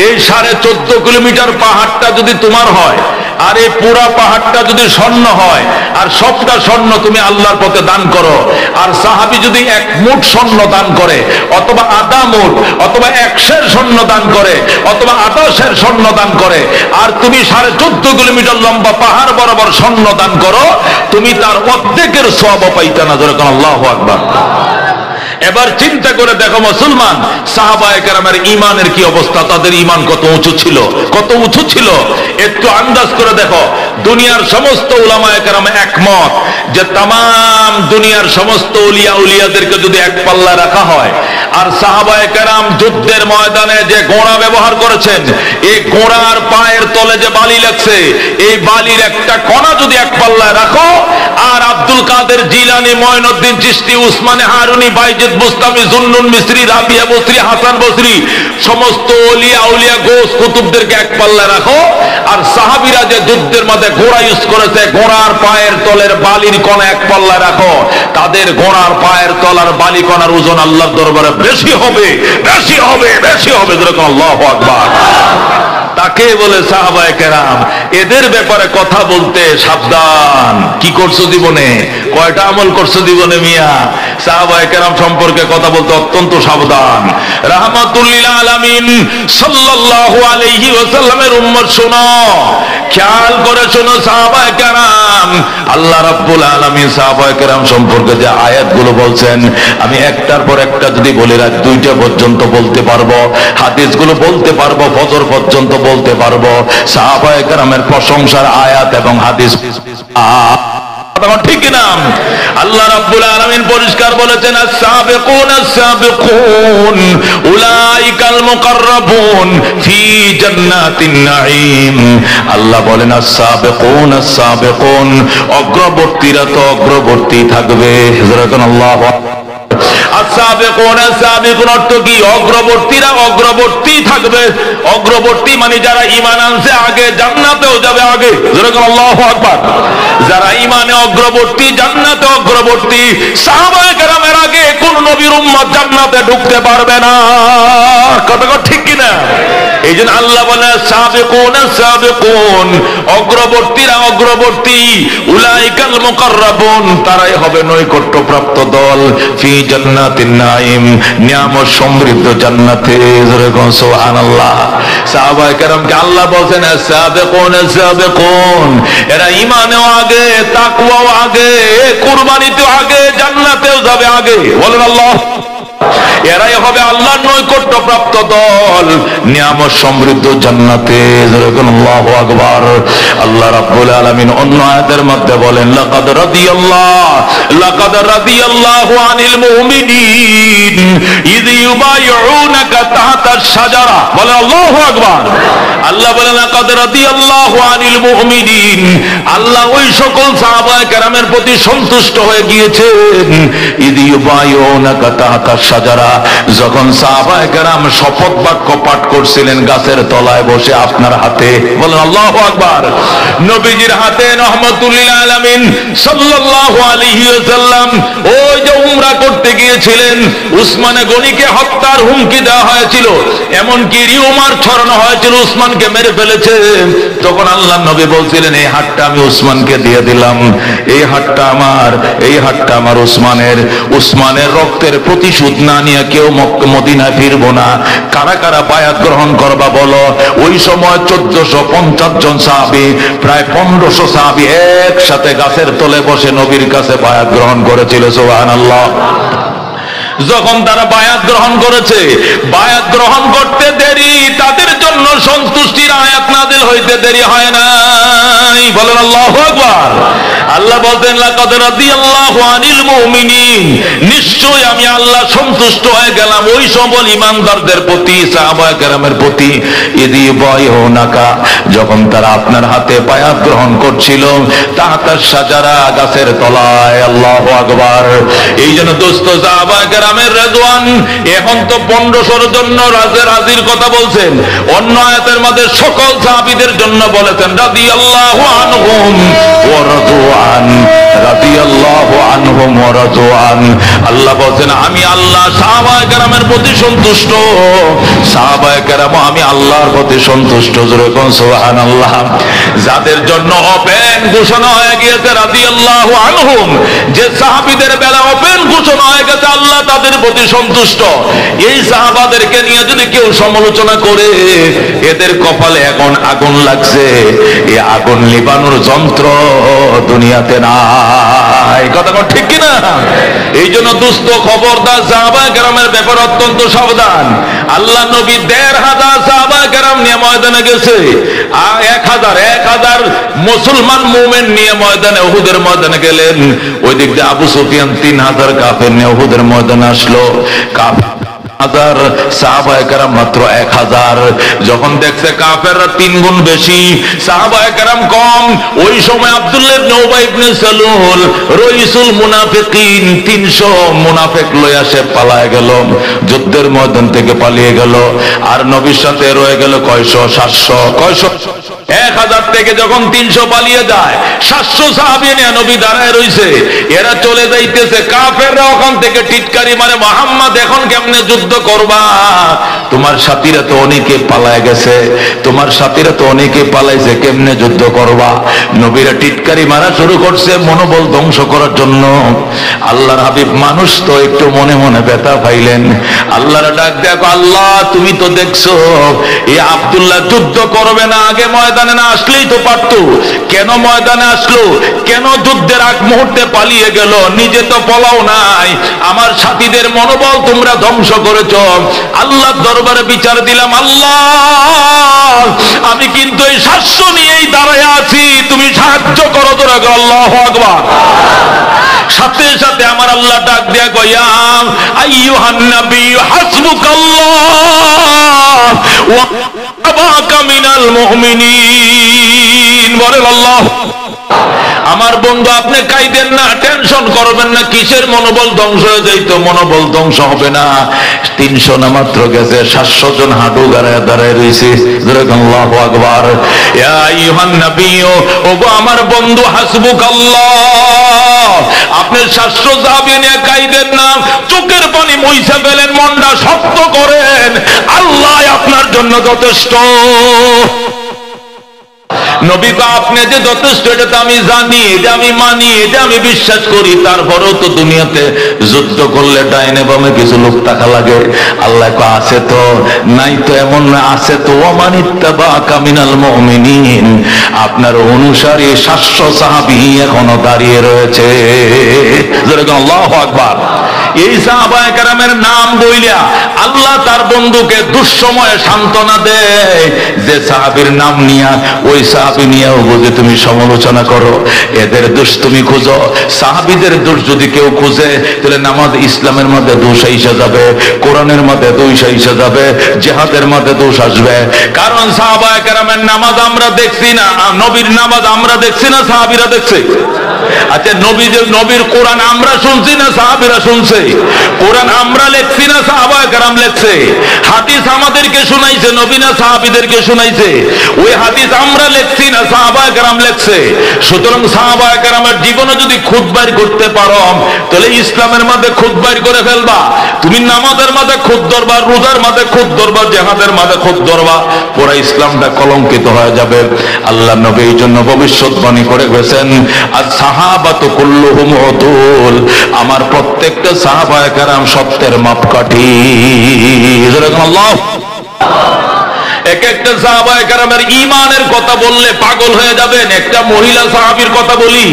এই 14.5 কিলোমিটার পাহাড়টা যদি তোমার হয়, আর এই পুরা পাহাড়টা যদি স্বর্ণ হয়, আর সবটা স্বর্ণ তুমি আল্লাহর পথে দান করো, আর সাহাবী যদি 1 মুঠ স্বর্ণ দান করে, অথবা আধা মুঠ, অথবা 1 সের স্বর্ণ দান করে, অথবা আধা সের স্বর্ণ দান করে, আর তুমি 14.5 কিলোমিটার লম্বা পাহাড় বরাবর স্বর্ণ দান করো, তুমি তার অর্ধেকের সওয়াব পাইতে না। যেরকম আল্লাহু আকবার। এবার চিন্তা করে দেখো মুসলমান, সাহাবায়ে কেরামের ঈমানের কি অবস্থা, তাদের ঈমান কত উঁচু ছিল, কত উঁচু ছিল। একটু আন্দাজ করে দেখো, দুনিয়ার সমস্ত উলামায়ে কেরাম একমত যে তামাম দুনিয়ার সমস্ত ওলিয়া উলিয়াদেরকে যদি এক পাল্লায় রাখা হয়, আর সাহাবায়ে কেরাম যুদ্ধের ময়দানে যে ঘোড়া ব্যবহার করেছেন, এই ঘোড়ার পায়ের তলে যে বালি লাগছে, এই বালির একটা কণা যদি এক পাল্লায় রাখো, আর আব্দুল কাদের জিলানী, মঈনুদ্দিন চিশতি, উসমানে হারুনি, বাইজিদ বুস্তামি, জুন্নুন মিসরি, রাবিয়া বসরি, হাসান বসরি, সমস্ত ওলিয়া উলিয়া গোস কুতুবদেরকে এক পাল্লায় রাখো, আর সাহাবীরা যে যুদ্ধের মধ্যে ঘোড়া ইউজ করেছে, ঘোড়ার পায়ের তলের বালির কণা এক পাল্লায় রাখো, তাদের ঘোড়ার পায়ের তলার বালি কণার ওজন আল্লাহর দরবারে বেশি হবে, বেশি হবে, বেশি হবে। যেরকম আল্লাহু আকবার। তাকে বলে সাহাবায়ে কেরাম। এদের ব্যাপারে কথা বলতে সাবধান। কি করছো জীবনে, কয়টা আমল করছো জীবনে মিয়া, সাহাবায়ে কেরাম সম্পর্কে কথা বলতে অত্যন্ত সাবধান। রাহমাতুল লিল আলামিন সাল্লাল্লাহু আলাইহি ওয়াসাল্লামের উম্মত শোনো, খেয়াল করে শোনো সাহাবায়ে কেরাম, আল্লাহ রাব্বুল আলামিন সাহাবায়ে কেরাম সম্পর্কে যে আয়াতগুলো বলছেন, আমি একটার পর একটা যদি বলে রাখ, 2টা পর্যন্ত বলতে পারবো, হাদিসগুলো বলতে পারবো, ফজর পর্যন্ত বলতে পারবো। সাহাবায়ে কেরামের প্রশংসার আয়াত এবং হাদিস ঠিক না? আল্লাহ রাব্বুল আলামিন পরিষ্কার বলেছেন, আস-সাবিকুন আস-সাবিকুন উলাইকাল মুকাররাবুন ফি জান্নাতিন নাঈম। আল্লাহ বলেন, আস-সাবিকুন আস-সাবিকুন, অগ্রবর্তীরা তো অগ্রবর্তী থাকবে। যেরকম আল্লাহ অর্থ কি? অগ্রবর্তীরা অগ্রবর্তী থাকবে। অগ্রবর্তী মানে যারা ঈমান আনছে আগে, জান্নাতেও যাবে আগে। যেরকম আল্লাহু আকবার। যারা ঈমানে অগ্রবর্তী, জান্নাতে অগ্রবর্তী। সাহাবায়ে কেরামের আগে কোন নবীর উম্মত জান্নাতে ঢুকতে পারবে না। কথা ঠিক কিনা? এই জন্য আল্লাহ বলে সাবিকুন সাবিকুন, অগ্রবর্তীরা অগ্রবর্তী, উলাইকাল মুকাররাবুন, তারাই হবে নৈকট্যপ্রাপ্ত দল, ফি জান্নাতিন নাঈম, নিয়ামত সমৃদ্ধ জান্নাতে। সুবহানাল্লাহ। সাহাবায়ে কেরামকে আল্লাহ বলেন সাবিকুন সাবিকুন, এরা ঈমানেও আগে, তাকওয়াও আগে, কুরবানিতেও আগে, জান্নাতেও যাবে আগে। বলেন আল্লাহ। এরাই হবে আল্লাহর নৈকট্য প্রাপ্ত দল, নিয়ামত সমৃদ্ধ জান্নাতে। আল্লাহু আকবার। আল্লাহ রাব্বুল আলামিন অন্য আয়াতের মধ্যে বলেন লাকাদ রাদিয়াল্লাহু আনিল মুমিনিন ইয ইউবাইউনাকা তাহতাশ শাজারা। বলেন আল্লাহু আকবার। আল্লাহ বলেন লাকাদ রাদিয়াল্লাহু আনিল মুমিনিন, আল্লাহ ওই সকল সাহাবায়ে কেরামের প্রতি সন্তুষ্ট হয়ে গিয়েছেন। ইয ইউবাইউনাকা তাহতাশ শাজারা, যখন সাহাবায়ে কেরাম শপথ বাক্য পাঠ করছিলেন গাছের তলায় বসে আপনার হাতে। বলেন আল্লাহু আকবার। নবীজির হাতে রাহমাতুল লিল আলামিন সাল্লাল্লাহু আলাইহি ওয়াসাল্লাম ওই যে উমরা করতে গিয়েছিলেন, উসমানে গনিকে হত্যার হুমকি দেওয়া হয়েছিল, এমনকি রিউমার ছড়ানো হয়েছিল উসমানকে মেরে ফেলেছে। তখন আল্লাহর নবী বলছিলেন এই হাতটা আমি উসমানকে দিয়ে দিলাম, এই হাতটা আমার, এই হাতটা আমার উসমানের। উসমানের রক্তের প্রতিশোধ না নিয়ে কেউ মদিনায় ফিরবো না। কারা কারা বায়াত গ্রহণ করবা বলো? ওই সময় 1450 জন সাহাবী, প্রায় 1500 সাহাবী একসাথে গাছের তলে বসে নবীর কাছে বায়াত গ্রহণ করেছিল। সুবহানাল্লাহ। যখন তারা বায়াত গ্রহণ করেছে, বায়াত গ্রহণ করতে দেরি, তাদের জন্য সন্তুষ্টির আয়াত নাযিল হইতে দেরি হয় নাই। বলেন আল্লাহু আকবার। আল্লাহ বলতেন লাকাদ রাদিয়াল্লাহু আনিল মুমিনিন, নিশ্চয় আমি আল্লাহ সন্তুষ্ট হয়ে গেলাম ওই সকল ঈমানদারদের প্রতি, সাহাবায়ে কেরামের প্রতি। ইয ইউবাইউনাকা, যখন তারা আপনার হাতে বায়াত গ্রহণ করছিল, তাহতাশ শাজারা, গাছের তলায়। আল্লাহু আকবার। এই জন্য দোস্ত সাহাবায়ে কেরামের রেদওয়ান, এখন তো 1500 জন্য রাজির কথা বলছেন, অন্য আয়াতের মধ্যে সকল সাহাবীদের জন্য বলেছেন রাদিয়াল্লাহু আনহুম ওয়া রাদওয়ান, রাদিয়াল্লাহু আনহুম ওয়া রাদওয়ান। আল্লাহ বলেন আমি আল্লাহ সাহাবায়ে কেরামের প্রতি সন্তুষ্ট, সাহাবায়ে কেরাম আমি আল্লাহর প্রতি সন্তুষ্ট। জোরে কোন সুবহানাল্লাহ। যাদের জন্য ওপেন ঘোষণা হয়ে গিয়েছে রাদিয়াল্লাহু আনহুম, যে সাহাবীদের বেলা ওপেন ঘোষণা হয়ে গেছে আল্লাহ তাদের প্রতি সন্তুষ্ট, এই সাহাবাদেরকে নিয়ে যদি কেউ সমালোচনা করে, এদের কপালে এখন আগুন লাগছে, এই আগুন নিবানোর যন্ত্র দুনিয়াতে নাই। কথা কোন ঠিক কিনা? এই জন্য দুস্থ খবরদার, সাহাবায়ে কেরামের ব্যাপারে অত্যন্ত সাবধান। আল্লাহ নবী 1500 সাহাবায়ে কেরাম নিয়ে ময়দানে গেছে, আর 1000 মুসলমান মুমিন নিয়ে ময়দানে, উহুদের ময়দানে গেলেন। ওই দিক দিয়ে আবু সুফিয়ান 3000 কাফের নিয়ে উহুদের ময়দানে আসলো। হাজার সাহাবায়ে কেরাম মাত্র 1000। যখন দেখছে কাফেররা 3 গুণ বেশি, সাহাবায়ে কেরাম কম, ওই সময় আব্দুল্লাহ ইবনে উবাই ইবনে সালুল রাইসুল মুনাফিকিন 300 মুনাফিক লইয়া সে পালায় গেল, যুদ্ধের ময়দান থেকে পালিয়ে গেল। আর নবীর সাথে রয়ে গেল কয়শো? 700। কয়শো? 1000 থেকে যখন 300 পালিয়ে যায়, 700 সাহাবী নিয়ে নবী দাঁড়ায় রইছে। এরা চলে যাইতেছে, কাফেররা ওখান থেকে টিটকারি মারে, মুহাম্মদ এখন কেমনে যুদ্ধ করবা? তোমার সাথীরা তো অনেকে পালায় গেছে, তোমার সাথীরা তো অনেকে পালাইছে, কেমনে যুদ্ধ করবা? নবীরা টিটকারি মারা শুরু করছে মনোবল ধ্বংস করার জন্য। আল্লাহর হাবিব মানুষ তো একটু মনে মনে ব্যথা পাইলেন। আল্লাহর ডাক দেখো, আল্লাহ তুমি তো দেখছো এই আব্দুল্লাহ যুদ্ধ করবে না, আগে ময়দানে না আসলেই তো পারতো, কেন ময়দানে আসলো? কেন যুদ্ধের আগ মুহূর্তে পালিয়ে গেল? নিজে তো পলাও নাই, আমার সাথীদের মনোবল তোমরা ধ্বংস করেছ। আল্লাহর দরবারে বিচার দিলাম, আল্লাহ আমি কিন্তু এই 700 নিয়েই দাঁড়ায় আছি, তুমি সাহায্য করো। তোরা আল্লাহু আকবার। সাথে সাথে আমার আল্লাহ ডাক দিয়া কইয়া আইয়ুহান নবী হাসবুকাল্লাহ ওয়া আবাকা মিনাল মুমিনিন। বলেন আল্লাহ। আমার বন্ধু আপনি কাইদেন না, টেনশন করবেন না, কিসের মনোবল ধ্বংস হয়ে যাইতো? মনোবল ধ্বংস হবে না। 300 না মাত্র গেছে, 700 জন হাঁটু গাড়ায় দাঁড়ায় রয়েছে। আল্লাহু আকবার। ইয়া আইয়ুহান নবী, ওগো আমার বন্ধু, হাসবুকাল্লাহ, আপনি 700 সাহাবী নিয়ে কাইদেন না, চোখের পানি মুইছা ফেলেন, মনটা শক্ত করেন, আল্লাহ আপনার জন্য জন্য যথেষ্ট। নবী তো আপনি যে যথেষ্ট এটা তো আমি জানি, এটা আমি মানি, এটা আমি বিশ্বাস করি, তারপরেও তো দুনিয়াতে যুদ্ধ করলে ডাইনে বামে কিছু লোক টাকা লাগে। আল্লাহ আছে তো নাই তো এমন না, আছে তো ওয়ামানিত্তাবাকা মিনাল মুমিনিন, আপনার অনুসারী 700 সাহাবী এখনো দাঁড়িয়ে রয়েছে। যেরকম আল্লাহু আকবার। এই সাহাবায়ে কেরামের নাম বইলা আল্লাহ তার বন্ধুকে দুঃসময়ে সান্ত্বনা দেয়। যে সাহাবীর নাম নিয়া ওই সাহাবী নিয়েও বুঝে তুমি সমালোচনা করো, এদের দোষ তুমি খুঁজো। সাহাবীদের দোষ যদি কেউ খুঁজে তাহলে নামাজ ইসলামের মধ্যে দোষ এসে যাবে, কোরআনের মধ্যে দোষ এসে যাবে, জিহাদের মধ্যে দোষ আসবে। কারণ সাহাবায়ে কেরামের নামাজ আমরা দেখছি না, নবীর নামাজ আমরা দেখছি না, সাহাবীরা দেখছে। আচ্ছা নবীর কোরআন আমরা শুনছি না সাহাবীরা শুনছে? কোরআন আমরা লেখছি না সাহাবায়ে কেরাম লেখছে? হাদিস আমাদেরকে শোনাইছে নবী না সাহাবীদেরকে শোনাইছে? ওই হাদিস আমরা লেখছি না সাহাবায়ে কেরাম লেখছে? সুতরাং সাহাবায়ে কেরামের জীবনে যদি খুদ বাইর করতে পারো তাহলে ইসলামের মধ্যে খুদ বাইর করে ফেলবা। তুমি নামাজের মধ্যে খুদ ধরবা, রোজার মধ্যে খুদ ধরবা, জিহাদের মধ্যে খুদ ধরবা, পুরো ইসলামটা কলঙ্কিত হয়ে যাবে। আল্লাহ নবী এই জন্য ভবিষ্যৎবাণী করে গেছেন, আর সাহাবাতু কুল্লুহুম উদুল, আমার প্রত্যেকটা সাহাবায়ে কেরাম সত্যের মাপকাঠি। আল্লাহ এক একটা সাহাবায়ে কেরামের ঈমানের কথা বললে পাগল হয়ে যাবেন। একটা মহিলা সাহাবীর কথা বলি,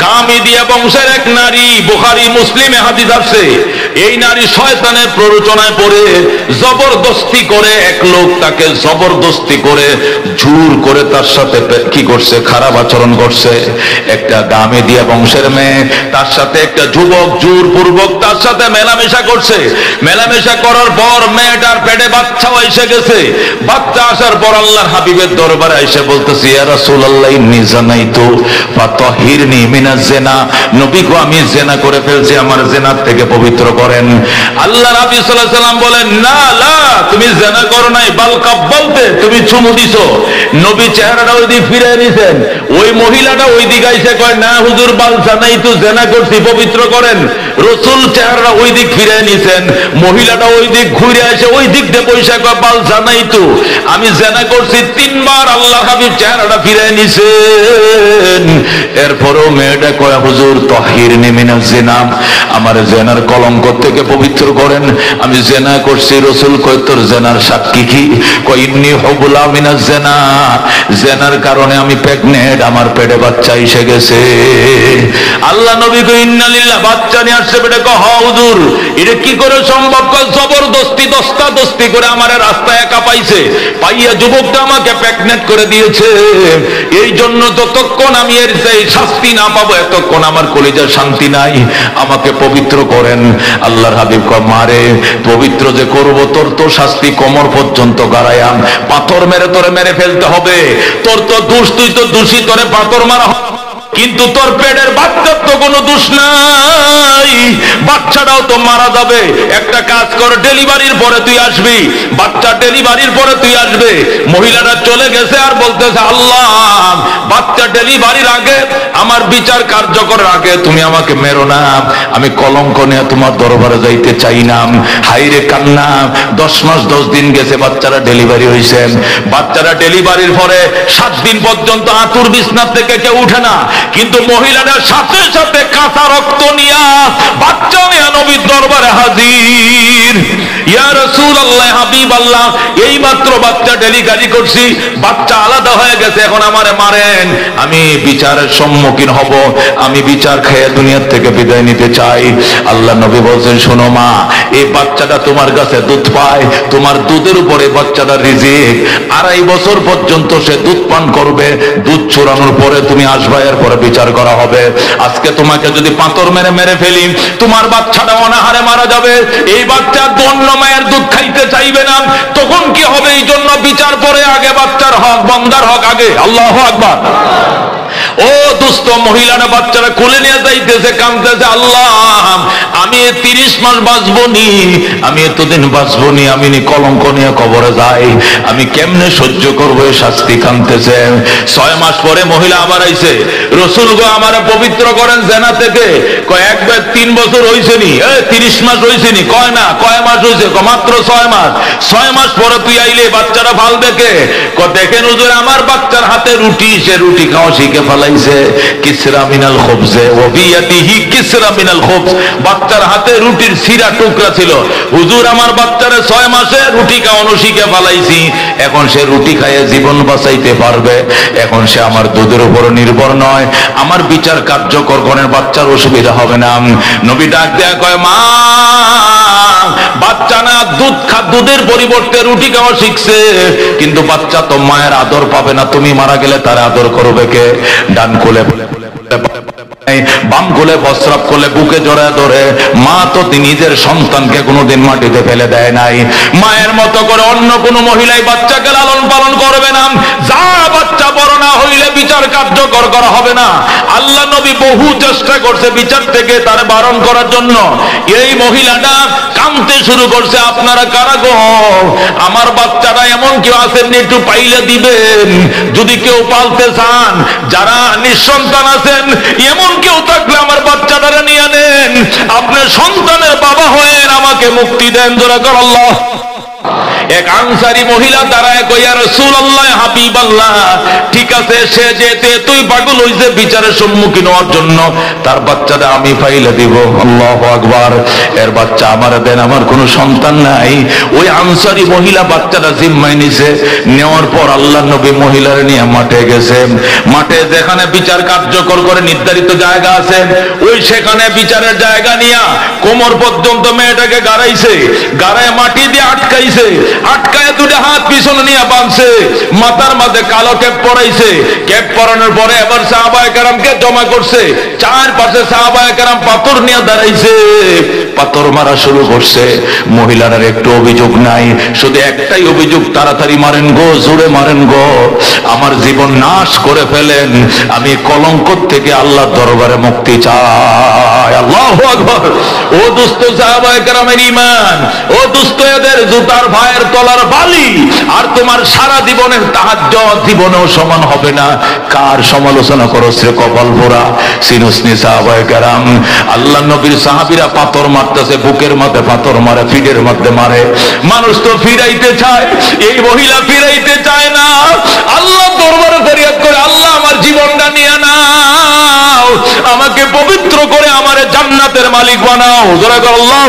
গামিদিয়া বংশের এক নারী, বুখারী মুসলিমে হাদিস আছে। এই নারী শয়তানের প্ররোচনায় পড়ে জবরদস্তি করে, এক লোক তাকে জবরদস্তি করে জোর করে তার সাথে কি করছে, খারাপ আচরণ করছে। একটা গামিদিয়া বংশের মেয়ে, তার সাথে একটা যুবক জোরপূর্বক তার সাথে মেলামেশা করছে। মেলামেশা করার পর মেয়েটার পেটে বাচ্চাও এসে গেছে। বাচ্চা আসার পর আল্লাহর হাবিবের দরবারে এসে বলতেছে, ইয়া রাসূলুল্লাহ ইন্নী যানাইতু ফাতাহিরনি মিনাজ জিনা, নবী গো আমি জিনা করে ফেলছি, আমার জিনার থেকে পবিত্র করেন। আল্লাহর হাবিব সাল্লাল্লাহু আলাইহি সাল্লাম বলেন, না লা তুমি জিনা করো নাই, বাল কাব্বালতে, তুমি চুমু দিছো। নবী চেহারাটা ওই দিকে ফিরে নিছেন, ওই মহিলাটা ওই দিকে এসে কয়, না হুজুর বাল জানাইতু, জিনা করছি, পবিত্র করেন। রাসূল চেহারাটা ওই দিক ফিরে নিছেন, মহিলাটা ওই দিক ঘুরে এসে ওই দিক দিয়ে পয়সা কয় বাল জানাইতু, আমি জিনা করছি। 3 বার আল্লাহর হাবিব চেহারাটা ফিরে নিছেন। এরপরও মেয়েটা কয়, হুজুর তাহিরনি মিনাজ জিনা, আমার জিনার কলঙ্ক থেকে পবিত্র করেন, আমি জিনা করছি। রাসূল কয়, তোর জিনার সাক্ষী কি? কয়, ইন্নী হুবলা মিনাজ জিনা, জিনার কারণে আমি প্রেগন্যান্ট, আমার পেটে বাচ্চা এসে গেছে। আল্লাহ নবী কয়, ইন্না লিল্লাহ, বাচ্চা নিয়ে আসছে পেটে? কয়, হ্যাঁ হুজুর। এটা কি করে সম্ভব? কয়, জবরদস্তি দস্তাদস্তি করে আমার রাস্তায় একা পাইছে, পাইয়া যুবকটা আমাকে প্রেগন্যান্ট করে দিয়েছে। এই জন্য যতক্ষণ আমি এর শাস্তি না পাবো এতক্ষণ আমার কলিজার শান্তি নাই, আমাকে পবিত্র করেন। আল্লাহর হাবিব কয়, মারে পবিত্র যে করব, তোর তো শাস্তি কোমর পর্যন্ত গাড়ায়াম, পাথর মেরে তোরে মেরে ফেলতে হবে। তোর তো দোষ, তুই তো দোষী, তোরে পাথর মারা হবে, কিন্তু তোর পেটের বাচ্চার তো কোনো দোষ নাই, বাচ্চাটাও তো মারা যাবে। একটা কাজ কর, ডেলিভারির পরে তুই আসবি, বাচ্চা ডেলিভারির পরে তুই আসবে। মহিলাটা চলে গেছে আর বলতেছে, আল্লাহ বাচ্চা ডেলিভারির আগে, আমার বিচার কার্যকরের আগে তুমি আমাকে মেরো না, আমি কলঙ্ক নিয়ে তোমার দরবারে যাইতে চাই না। হাইরে কান্না, 10 মাস 10 দিন গেছে, বাচ্চারা ডেলিভারি হয়েছে। বাচ্চারা ডেলিভারির পরে 7 দিন পর্যন্ত আতুর বিছনা থেকে কেউ উঠে না, কিন্তু মহিলাদের সাথে সাথে কাঁচা রক্ত নিয়া বাচ্চা নিয়া নবীর দরবারে হাজির। ইয়া রাসূলুল্লাহ, হাবিবাল্লাহ, এই মাত্র বাচ্চা ডেলিভারি করছি, বাচ্চা আলাদা হয়ে গেছে, এখন আমারে মারেন, আমি বিচারের সম্মুখীন হব, আমি বিচার খেয়ে দুনিয়ার থেকে বিদায় নিতে চাই। আল্লাহ নবী বলছেন, শোনো মা, এই বাচ্চাটা তোমার কাছে দুধ পায়, তোমার দুধের উপরে বাচ্চাটা রিজিক, 2.5 বছর পর্যন্ত সে দুধ পান করবে, দুধ চুরানোর পরে তুমি আসবা, এরপরে বিচার করা হবে। আজকে তোমাকে যদি পাথর মেরে মেরে ফেলি, তোমার বাচ্চাটা অনাহারে মারা যাবে, এই বাচ্চা অন্য মায়ের দুধ খাইতে চাইবে না, তখন কি হবে? এই জন্য বিচার পরে আগে বাচ্চার হক, বান্দার হক আগে। আল্লাহু আকবার। ও দুস্থ মহিলারা বাচ্চারা কোলে নিয়ে যাইতেছে, কাঁদতেছে, আল্লাহ আমি 30 মাস বাঁচবো নি, আমি এতদিন বাঁচবো নি, আমি কলঙ্ক নিয়ে কবরে যাই, আমি কেমনে সহ্য করবো এই শাস্তি। কাঁদতেছে। 6 মাস পরে মহিলা আবার আইছে, রসুল গো আমারে পবিত্র করেন জেনা থেকে। কয় একবার 3 বছর হইছে নি, 30 মাস হইছে নি? কয় না। কয় মাস হইছে? মাত্র 6 মাস। 6 মাস পরে তুই আইলে বাচ্চারা ভাল দেখে? দেখেন হুজুর আমার বাচ্চার হাতে রুটি, সে রুটি খাওয়া শিখে ফেলাইছে। কিসরা মিনাল খুবজে ওয়া বিয়াদিহি কিসরা মিনাল খুবজ, বাচ্চার হাতে রুটির সিরা টুকরা ছিল। হুজুর আমার বাচ্চারে 6 মাসে রুটি খাওয়ানো শিখে ফেলাইছি, এখন সে রুটি খাইয়ে জীবন বাঁচাইতে পারবে, এখন সে আমার দুধের উপর নির্ভর নয়, আমার বিচার কার্যকর করেন, বাচ্চার অসুবিধা হবে না। নবী ডাক দেয়া কয় মা, বাচ্চা না দুধের পরিবর্তে রুটি খাওয়া শিখছে, কিন্তু বাচ্চা তো মায়ের আদর পাবে না, তুমি মারা গেলে তার আদর করবে কে? ডান কোলে বাম কোলে প্রস্রাব করলে বুকে জড়ায় ধরে। মা তো নিজের সন্তানকে কোনোদিন মাটিতে ফেলে দেয় নাই। মায়ের মতো করে অন্য কোনো মহিলাই বাচ্চাকে লালন পালন করবে না। যা বাচ্চা বড় না হইলে বিচার কার্যকর করা হবে না। আল্লাহ নবী বহু চেষ্টা করছে বিচার থেকে তার বারণ করার জন্য। এই মহিলাটা কাঁদতে শুরু করছে, আপনারা কারা গো? আমার বাচ্চাটা এমন কেউ আছেন একটু পাইলে দিবেন, যদি কেউ পালতে চান, যারা নিঃসন্তান আছেন এমন কেউ থাকলে আমার বাচ্চাটারে নিয়ে নেন, আপনার সন্তানের বাবা হয়েন, আমাকে মুক্তি দেন। জোরে কর আল্লাহ। এক আনসারী মহিলা দাঁড়ায় কই, ইয়া রাসূলুল্লাহ হাবিবাল্লাহ, ঠিক আছে সে যেতে তুই পাগল হইছে বিচারের সম্মুখীন হওয়ার জন্য, তার বাচ্চাটা আমি পাইলে দিব। আল্লাহু আকবার। এর বাচ্চা আমার দেন, আমার কোনো সন্তান নাই। ওই আনসারী মহিলা বাচ্চাটা জিম্মায় নিছে, নেওয়ার পর আল্লাহ নবী মহিলার নিয়ে মাঠে গেছে। মাঠে যেখানে বিচার কার্যকর করে নির্ধারিত জায়গা আছে, ওই সেখানে বিচারের জায়গা নিয়া কোমর পর্যন্ত মেয়েটাকে গাড়াইছে, গাড়ায় মাটি দিয়ে আটকাইছে, আটকায় দুটো হাত পিছনে নিয়ে বাঁধছে, মাথার মাঝে কালো ক্যাপ পরাইছে। ক্যাপ পরানোর পরে এবার সাহাবায়ে কেরামকে জমা করছে, চারপাশে সাহাবায়ে কেরাম পাথর নিয়ে দাঁড়াইছে, পাথর মারা শুরু করছে। মহিলার একটু অভিযোগ নাই, শুধু একটাই অভিযোগ, তাড়াতাড়ি মারেন গো, জোরে মারেন গো, আমার জীবন নাশ করে ফেলেন, আমি কলঙ্ক থেকে আল্লাহর দরবারে মুক্তি চাই। আল্লাহু আকবার। ও দুস্থ সাহাবায়ে কেরামের ঈমান, ও দুস্থ এদের জুতার ভাইয়ের তলার বালি, আর তোমার সারা জীবনের তাহাজ্জুদ জীবনেও সমান হবে না। কার সমালোচনা করছ রে কপাল পোড়া? সিনুসনি সাহাবায়ে কেরাম, আল্লাহ নবীর সাহাবীরা পাথর মারতেছে, বুকের মধ্যে পাথর মারে, পিঠের মধ্যে মারে। মানুষ তো ফিরাইতে চায়, এই মহিলা ফিরাইতে চায় না। আল্লাহ দরবারে ফরিয়াদ করে, আল্লাহ আমার জীবনটা নিয়ে নাও, আমাকে পবিত্র করে আমারে জান্নাতের মালিক বানাও। জোরে কর আল্লাহ।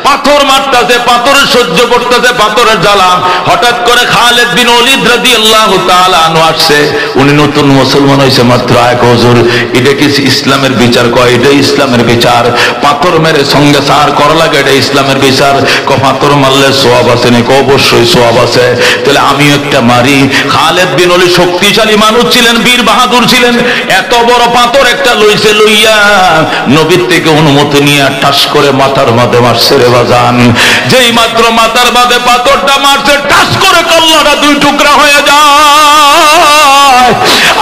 পাথর মারতেছে, পাথর সহ্য করতেছে, পাথরের জ্বালা। হঠাৎ করে খালিদ বিন ওলীদ রাদিয়াল্লাহু তাআলা আনহু আসছে, উনি নতুন মুসলমান হয়েছে মাত্র। এক হুজুর, এটা কি ইসলামের বিচার? কয় এটা ইসলামের বিচার। পাথর মেরে সঙ্গে সার করা লাগে, এটা ইসলামের বিচার। পাথর মারলে সওয়াব আছে নাকি? অবশ্যই সওয়াব আছে। তাহলে আমিও একটা মারি। খালিদ বিন ওলীদ শক্তিশালী মানুষ ছিলেন, বীর বাহাদুর ছিলেন, এত বড় পাথর একটা লইছে, লইয়া নবীর থেকে অনুমতি নিয়ে টাস করে মাথার মাঝে মারছে রে বাজান। যেই মাত্র মাথার মাঝে পাথরটা মারছে, টাস করে কল্লাটা 2 টুকরা হয়ে যায়,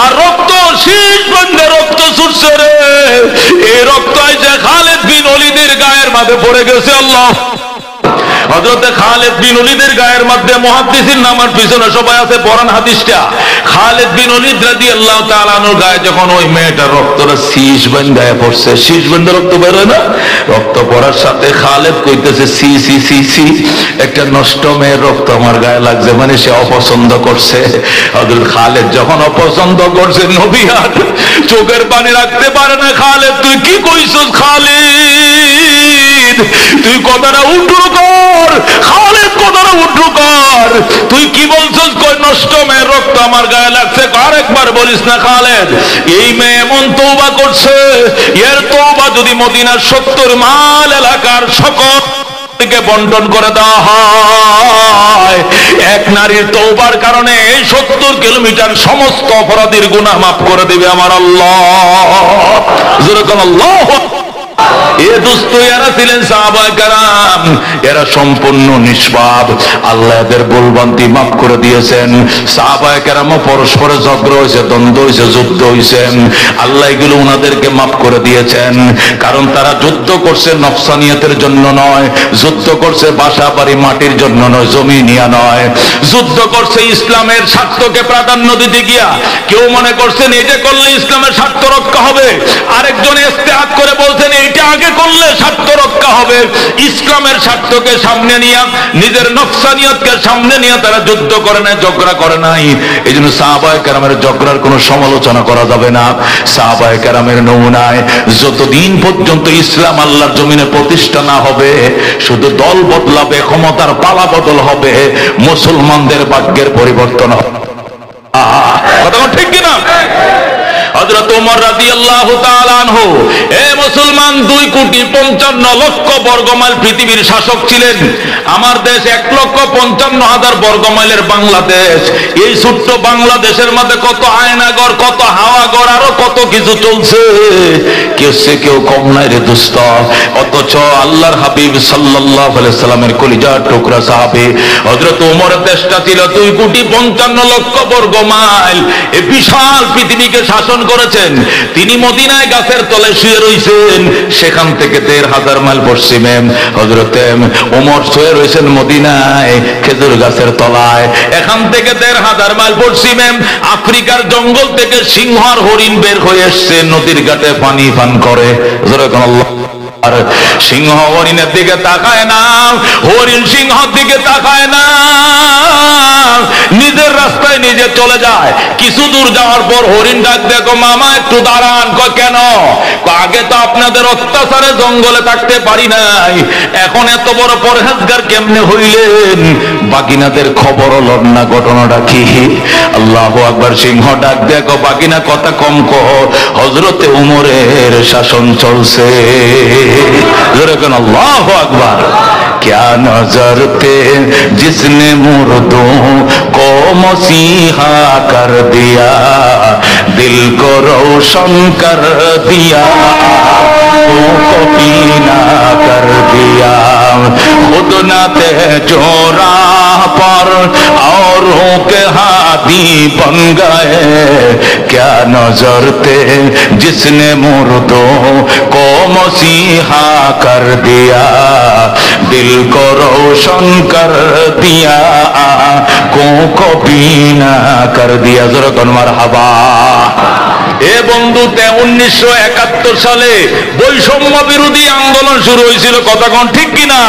আর রক্ত শীষ বন্ধে রক্ত ছুটছে রে। এই রক্ত আইছে খালিদ বিন ওলীদের গায়ের মাঝে পড়ে গেছে। আল্লাহ। হযরতে খালিদ বিন ওলীদের গায়ের মধ্যে মুহাদ্দিসিন নামার পিছনে সবাই আছে, পড়ান হাদিসটা। খালিদ বিন ওলীদ রাদিয়াল্লাহু তাআলা আনহুর গায়ে যখন ওই মেয়েটার রক্তটা শীষ বন্ধে পড়ছে, শীষ বন্ধে রক্ত বের হয় না? রক্ত পড়ার সাথে খালিদ কইতেছে, সি সি সি সি, একটা নষ্ট মেয়ের রক্ত আমার গায়ে লাগছে, মানে সে অপছন্দ করছে। হযরত খালিদ যখন অপছন্দ করছে, নবী আর চোখের পানি রাখতে পারে না। খালিদ তুই কি কইছস? খালিদ তুই কথাটা উল্টো কর, খালিদ কথাটা উল্টো কর, তুই কি বলছস? কই নষ্ট মেয়ের রক্ত আমার গায়ে লাগছে। আরেকবার বলিস না খালিদ। এই মেয়ে এমন তওবা করছে, এর তওবা যদি মদিনার 70 মাইল এলাকার সকল থেকে বন্টন করে দেওয়া হয়, এক নারীর তওবার কারণে 70 কিলোমিটার সমস্ত অপরাধীর গুনাহ মাফ করে দিবে আমার আল্লাহ। জোরে বল আল্লাহু আকবার। এ দোস্ত, এরা ছিলেন সাহাবায়ে কেরাম, এরা সম্পূর্ণ নিষ্পাপ। আল্লাহ এদের ভুলভ্রান্তি মাফ করে দিয়েছেন। সাহাবায়ে কেরামও পরস্পরে ঝগড়া হয়েছে, দ্বন্দ্ব হয়েছে, যুদ্ধ হয়েছে, আল্লাহ এগুলো উনাদেরকে মাফ করে দিয়েছেন। কারণ তারা যুদ্ধ করছে নফসানিয়তের জন্য নয়, যুদ্ধ করছে বাসা বাড়ি মাটির জন্য নয়, জমি নিয়ে নয়, যুদ্ধ করছে ইসলামের স্বার্থকে প্রাধান্য দিতে গিয়া। কেউ মনে করছেন এটা করলে ইসলামের স্বার্থ রক্ষা হবে, আরেকজন ইস্তেহাদ করে বলছেন এইটা আগে করলে স্বার্থ রক্ষা হবে। ইসলামের স্বার্থকে সামনে নিয়ে, নিজের নফসানিয়তকে সামনে নিয়ে তারা যুদ্ধ করে নাই, ঝগড়া করে নাই। এই জন্য সাহাবায়ে কেরামের ঝগড়ার কোনো সমালোচনা করা যাবে না। সাহাবায়ে কেরামের নমুনায় যতদিন পর্যন্ত ইসলাম আল্লাহর জমিনে প্রতিষ্ঠা না হবে, শুধু দল বদলাবে, ক্ষমতার পালা বদল হবে, মুসলমানদের ভাগ্যের পরিবর্তন হবে। কথা ঠিক কিনা? হযরত ওমর রাদিয়াল্লাহু তাআলা আনহু এ মুসলমান 2,55,00,000 বর্গমাইল পৃথিবীর শাসক ছিলেন। আমার দেশ 1,55,000 বর্গমাইলের বাংলাদেশ। এই ছোট্ট বাংলাদেশের মধ্যে কত আয়নাগর, কত হাওয়াগর, আরো কত কিছু চলছে, কেউ কম নাই রে দোস্ত। অথচ আল্লাহর হাবিব সাল্লাল্লাহু আলাইহি সাল্লামের কলিজার টুকরা সাহাবী হযরত ওমরের দেশটা ছিল 2,55,00,000 বর্গমাইল। এই বিশাল পৃথিবীকে শাসন করেছেন তিনি। মদিনায় গাছের তলায় শুয়ে রয়েছেন, সেখান থেকে 1,500 মাইল পশ্চিমে হযরতে ওমর শুয়ে রয়েছেন মদিনায় খেজুর গাছের তলায়। এখান থেকে 1,500 মাইল পশ্চিমে আফ্রিকার জঙ্গল থেকে সিংহ আর হরিণ বের হয়ে এসছে, নদীর ঘাটে পানি পান করে। আর সিংহ হরিণের দিকে তাকায় না, হরিণ সিংহর দিকে তাকায় না, নিজের রাস্তায় নিজে চলে যায়। কিছু দূর যাওয়ার পর হরিণ ডাক, দেখো মামা একটু দাঁড়ান। কেন? আগে তো আপনাদের অত্যাচারে জঙ্গলে থাকতে পারি নাই, এখন এত বড় পরহেজগার কেমনে হইলেন? বাগিনাদের খবর হল না, ঘটনাটা কি? আল্লাহু আকবার। সিংহ ডাক, দেখো বাগিনা কথা কম কহ, হযরতে উমরের শাসন চলছে। আল্লাহু আকবার। क्या नजर पे जिसने मुर्दों को मसीहा कर दिया, दिल को रोशन कर दिया, को पीना कर दिया, खुद न थे जो राह पर औरों के हाथी बन गए। क्या नजर थे जिसने मुर्दों को मसीहा कर दिया, दिल को रोशन कर दिया, को बीना कर दिया। जरा कौन मरहबा। এ বন্ধু, 1971 সালে বৈষম্য বিরোধী আন্দোলন শুরু হয়েছিল। কথা কোন ঠিক কিনা?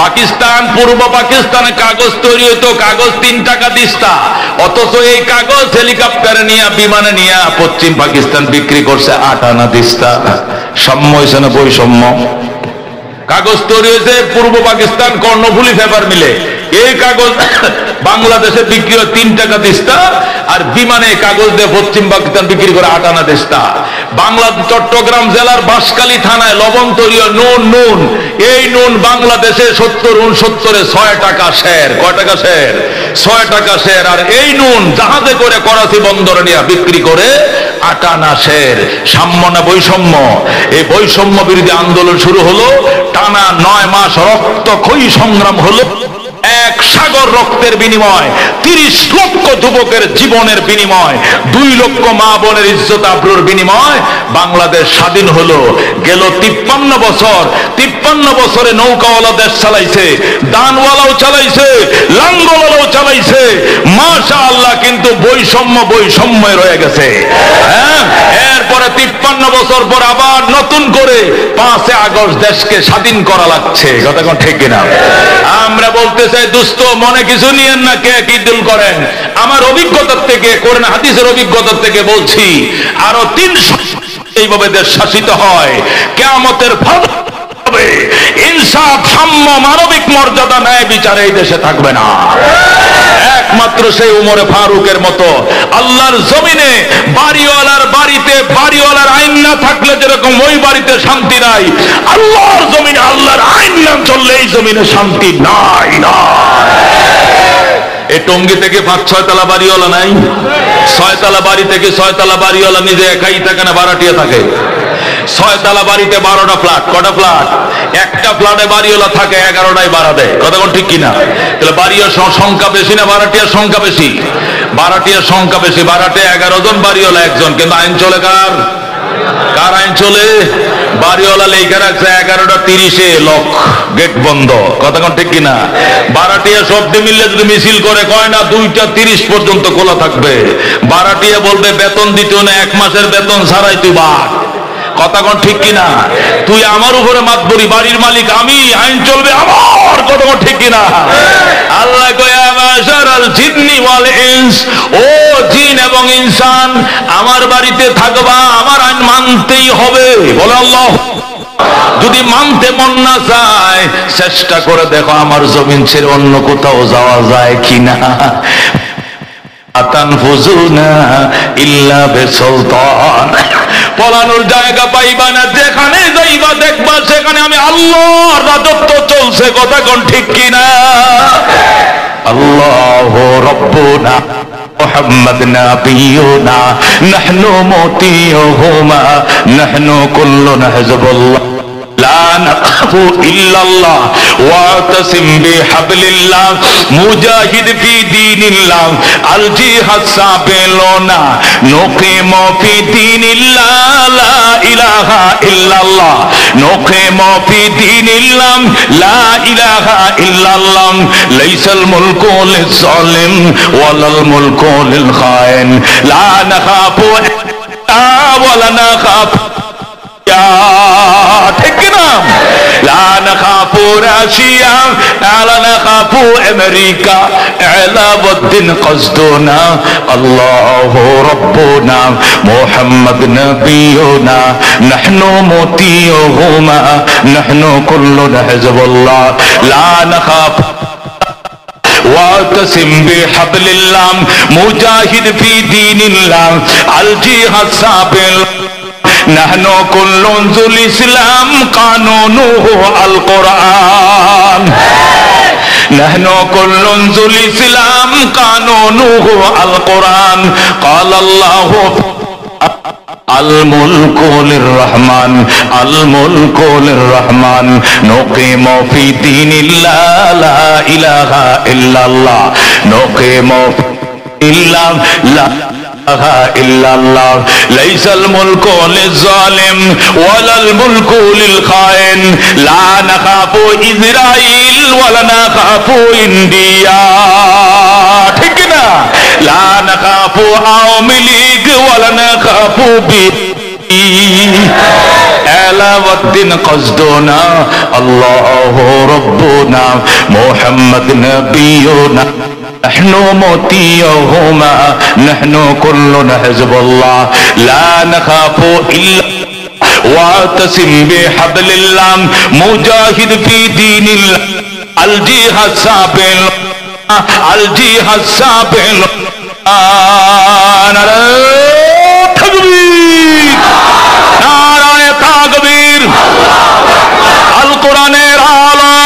পাকিস্তান, পূর্ব পাকিস্তানে কাগজ তৈরি হতো, কাগজ 3 টাকা দিস্তা। অথচ এই কাগজ হেলিকপ্টারে নিয়ে, বিমানে নিয়ে পশ্চিম পাকিস্তান বিক্রি করছে 8 আনা দিস্তা। সাম্য হয়েছে না বৈষম্য? কাগজ তৈরি হয়েছে পূর্ব পাকিস্তান কর্ণফুলী পেপার মিলে, এই কাগজ বাংলাদেশে বিক্রি হয় 3 টাকা দিস্তা, আর বিমানে কাগজ দিয়ে পশ্চিম পাকিস্তান বিক্রি করে 8 আনা দিস্তা। বাংলা চট্টগ্রাম জেলার বাঁশখালী থানায় লবণ তৈরি হয় নুন। এই নুন বাংলাদেশে 70 6 টাকা শের। কয় টাকা শের? 6 টাকা শের। আর এই নুন জাহাজে করে করাচি বন্দরে নিয়ে বিক্রি করে 8 আনা শের। সাম্য না বৈষম্য? এই বৈষম্য বিরোধী আন্দোলন শুরু হলো, টানা 9 মাস রক্তক্ষয়ী সংগ্রাম হলো। 1 সাগর রক্তের বিনিময়, 30 লক্ষ যুবকের জীবনের বিনিময়, 2 লক্ষ মা বোনের ইজ্জত আবরুর বিনিময় বাংলাদেশ স্বাধীন হলো। গেল 53 বছর। 53 বছরে নৌকাওয়ালা দেশ চালাইছে, দানওয়ালাও চালাইছে, লাঙ্গলওয়ালাও চালাইছে, মাশাআল্লাহ। কিন্তু বৈষম্য রয়ে গেছে। হ্যাঁ, এরপরে 53 বছর পর আবার নতুন করে 5 আগস্ট দেশকে স্বাধীন করা লাগছে। কথা কোন ঠিক কিনা? আমরা বলতে চাই দোস্ত, মনে কিছু নিয়েন না, কে কি দিল করেন। আমার অভিজ্ঞতার থেকে, কোরআন হাদিসের অভিজ্ঞতার থেকে বলছি, আরো 300 এইভাবে দেশ শাসিত হয়। কিয়ামতের ফজর হবে, ইনসাফ, সাম্য, মানবিক মর্যাদা, ন্যায় বিচার এই দেশে থাকবে না। একমাত্র সেই উমরে ফারুকের মতো আল্লাহর জমিনে বাড়িওয়ালার বাড়িতে বাড়িওয়ালার আইন না থাকলে যেরকম ওই বাড়িতে শান্তি নাই, আল্লাহর জমিনে আল্লাহর আইন না চললে এই জমিনে শান্তি নাই। এই টঙ্গী থেকে 5-6 তলা বাড়িওয়ালা নাই? 6 তলা বাড়ি থেকে 6 তলা বাড়িওয়ালা নিজে একাই থাকে না ভাড়াটিয়া থাকে? 6 তলা বাড়িতে 12টা ফ্ল্যাট। কটা ফ্ল্যাট? একটা ফ্ল্যাটে বাড়িওয়ালা থাকে 11টাই ভাড়া দেয়। কথা কোন ঠিক কিনা? তাহলে বাড়ির সংখ্যা বেশি না ভাড়াটিয়ার সংখ্যা বেশি? ভাড়াটিয়ার সংখ্যা বেশি। ভাড়াটে 11 জন, বাড়িওয়ালা একজন, কিন্তু আইন চলে কার? কার আইন চলে? বাড়িওয়ালা লেখা রাখছে 11:30 লক, গেট বন্ধ। কথা কোন ঠিক কিনা? ভাড়াটিয়া শব্দে মিললে যদি মিছিল করে কয় না 2:30 পর্যন্ত খোলা থাকবে। ভাড়াটিয়া বলবে বেতন দিতেও না, 1 মাসের বেতন ছাড়াই তুই বাদ। কথা কোন ঠিক কিনা? তুই আমার উপরে মাতবরি, বাড়ির মালিক আমি, আইন চলবে আমার। কথা কোন ঠিক কিনা? আল্লাহ কয় মাশারাল জিন্নি ওয়াল ইনস, ও জিন এবং ইনসান, আমার বাড়িতে থাকবা, আমার আইন মানতেই হবে। বলে আল্লাহ। যদি মানতে মন না চায় চেষ্টা করে দেখো আমার জমিন ছেড়ে অন্য কোথাও যাওয়া যায় কিনা। আতানফুজুনা ইল্লা বিসুলতান, পলানোর জায়গা পাইবা না। যেখানে যাইবা দেখবা সেখানে আমি আল্লাহর রাজত্ব চলছে। কথা কোন ঠিক কিনা? আল্লাহু রাব্বুনা মুহাম্মদ নাবিয়ুনা নাহনু মুতিয়ুহুমা নাহনু কুল্লুনা হিজবুল্লাহ লা নাখাফু ইল্লাল্লাহ ওয়াতাসিম বিহাবলিল্লাহ মুজাহিদ ফি দীনিল্লাহ আল জিহাদ সাবিলুনা নুকিমু ফি দীনিল্লাহ লা ইলাহা ইল্লাল্লাহ নুকিমু ফি দীনিল্লাহ লা ইলাহা ইল্লাল্লাহ লাইসাল মুলকু লিজ-জালিম ওয়ালাল মুলকু লিল খায়েন লা নাখাফু ওয়ালা নাখাফু। ঠিক কিনা? লা নাখাফু রাশিয়া লা নাখাফু আমেরিকা আলাউদ্দিন কসদুনা আল্লাহু রাব্বুনা মুহাম্মদ নাবিয়ুনা নাহনু মুতিয়ুহুমা নাহনু কুল্লুনা হিজবুল্লাহ লা নাখাফু ওয়াতাসিম বিহাবলিল্লাহ মুজাহিদ ফি দীনিল্লাহ আল জিহাদ সাবিল নাহনু কুল্লুন যুল ইসলাম কানুনুহু আল কোরআন নাহনু কুল্লুন যুল ইসলাম কানুনুহু আল কোরআন ক্বাল আল্লাহু আল মুলকু লিররহমান আল মুলকু লিররহমান নুকিমু ফি দীনিল্লাহ লা ইলাহা ইল্লাল্লাহ নুকিমু ইল্লা লা ইলাহা ইল্লাল্লাহ লাইসাল মুলকু লিজ-জালিম ওয়ালাল মুলকু লিল খায়েন লা নাখাফু ইসরাইল ওয়ালা নাখাফু ইন্ডিয়া। ঠিক না? লা নাখাফু আওয়ামী লীগ ওয়ালা নাখাফু বি আলাউদ্দিন কসদুনা আল্লাহু রাব্বুনা মুহাম্মদ নাবিয়ুনা নাহনু মুতিয়ুহুমা নাহনু কুল্লুনা হিজবুল্লাহ লা নাখাফু ইল্লা ওয়াতাসিম বিহাবলিল্লাহ মুজাহিদ ফি দীনিল্লাহ আল জিহাদ সাবিল আল জিহাদ সাবিল নারায়ে তাকবীর আল কোরআনের আলো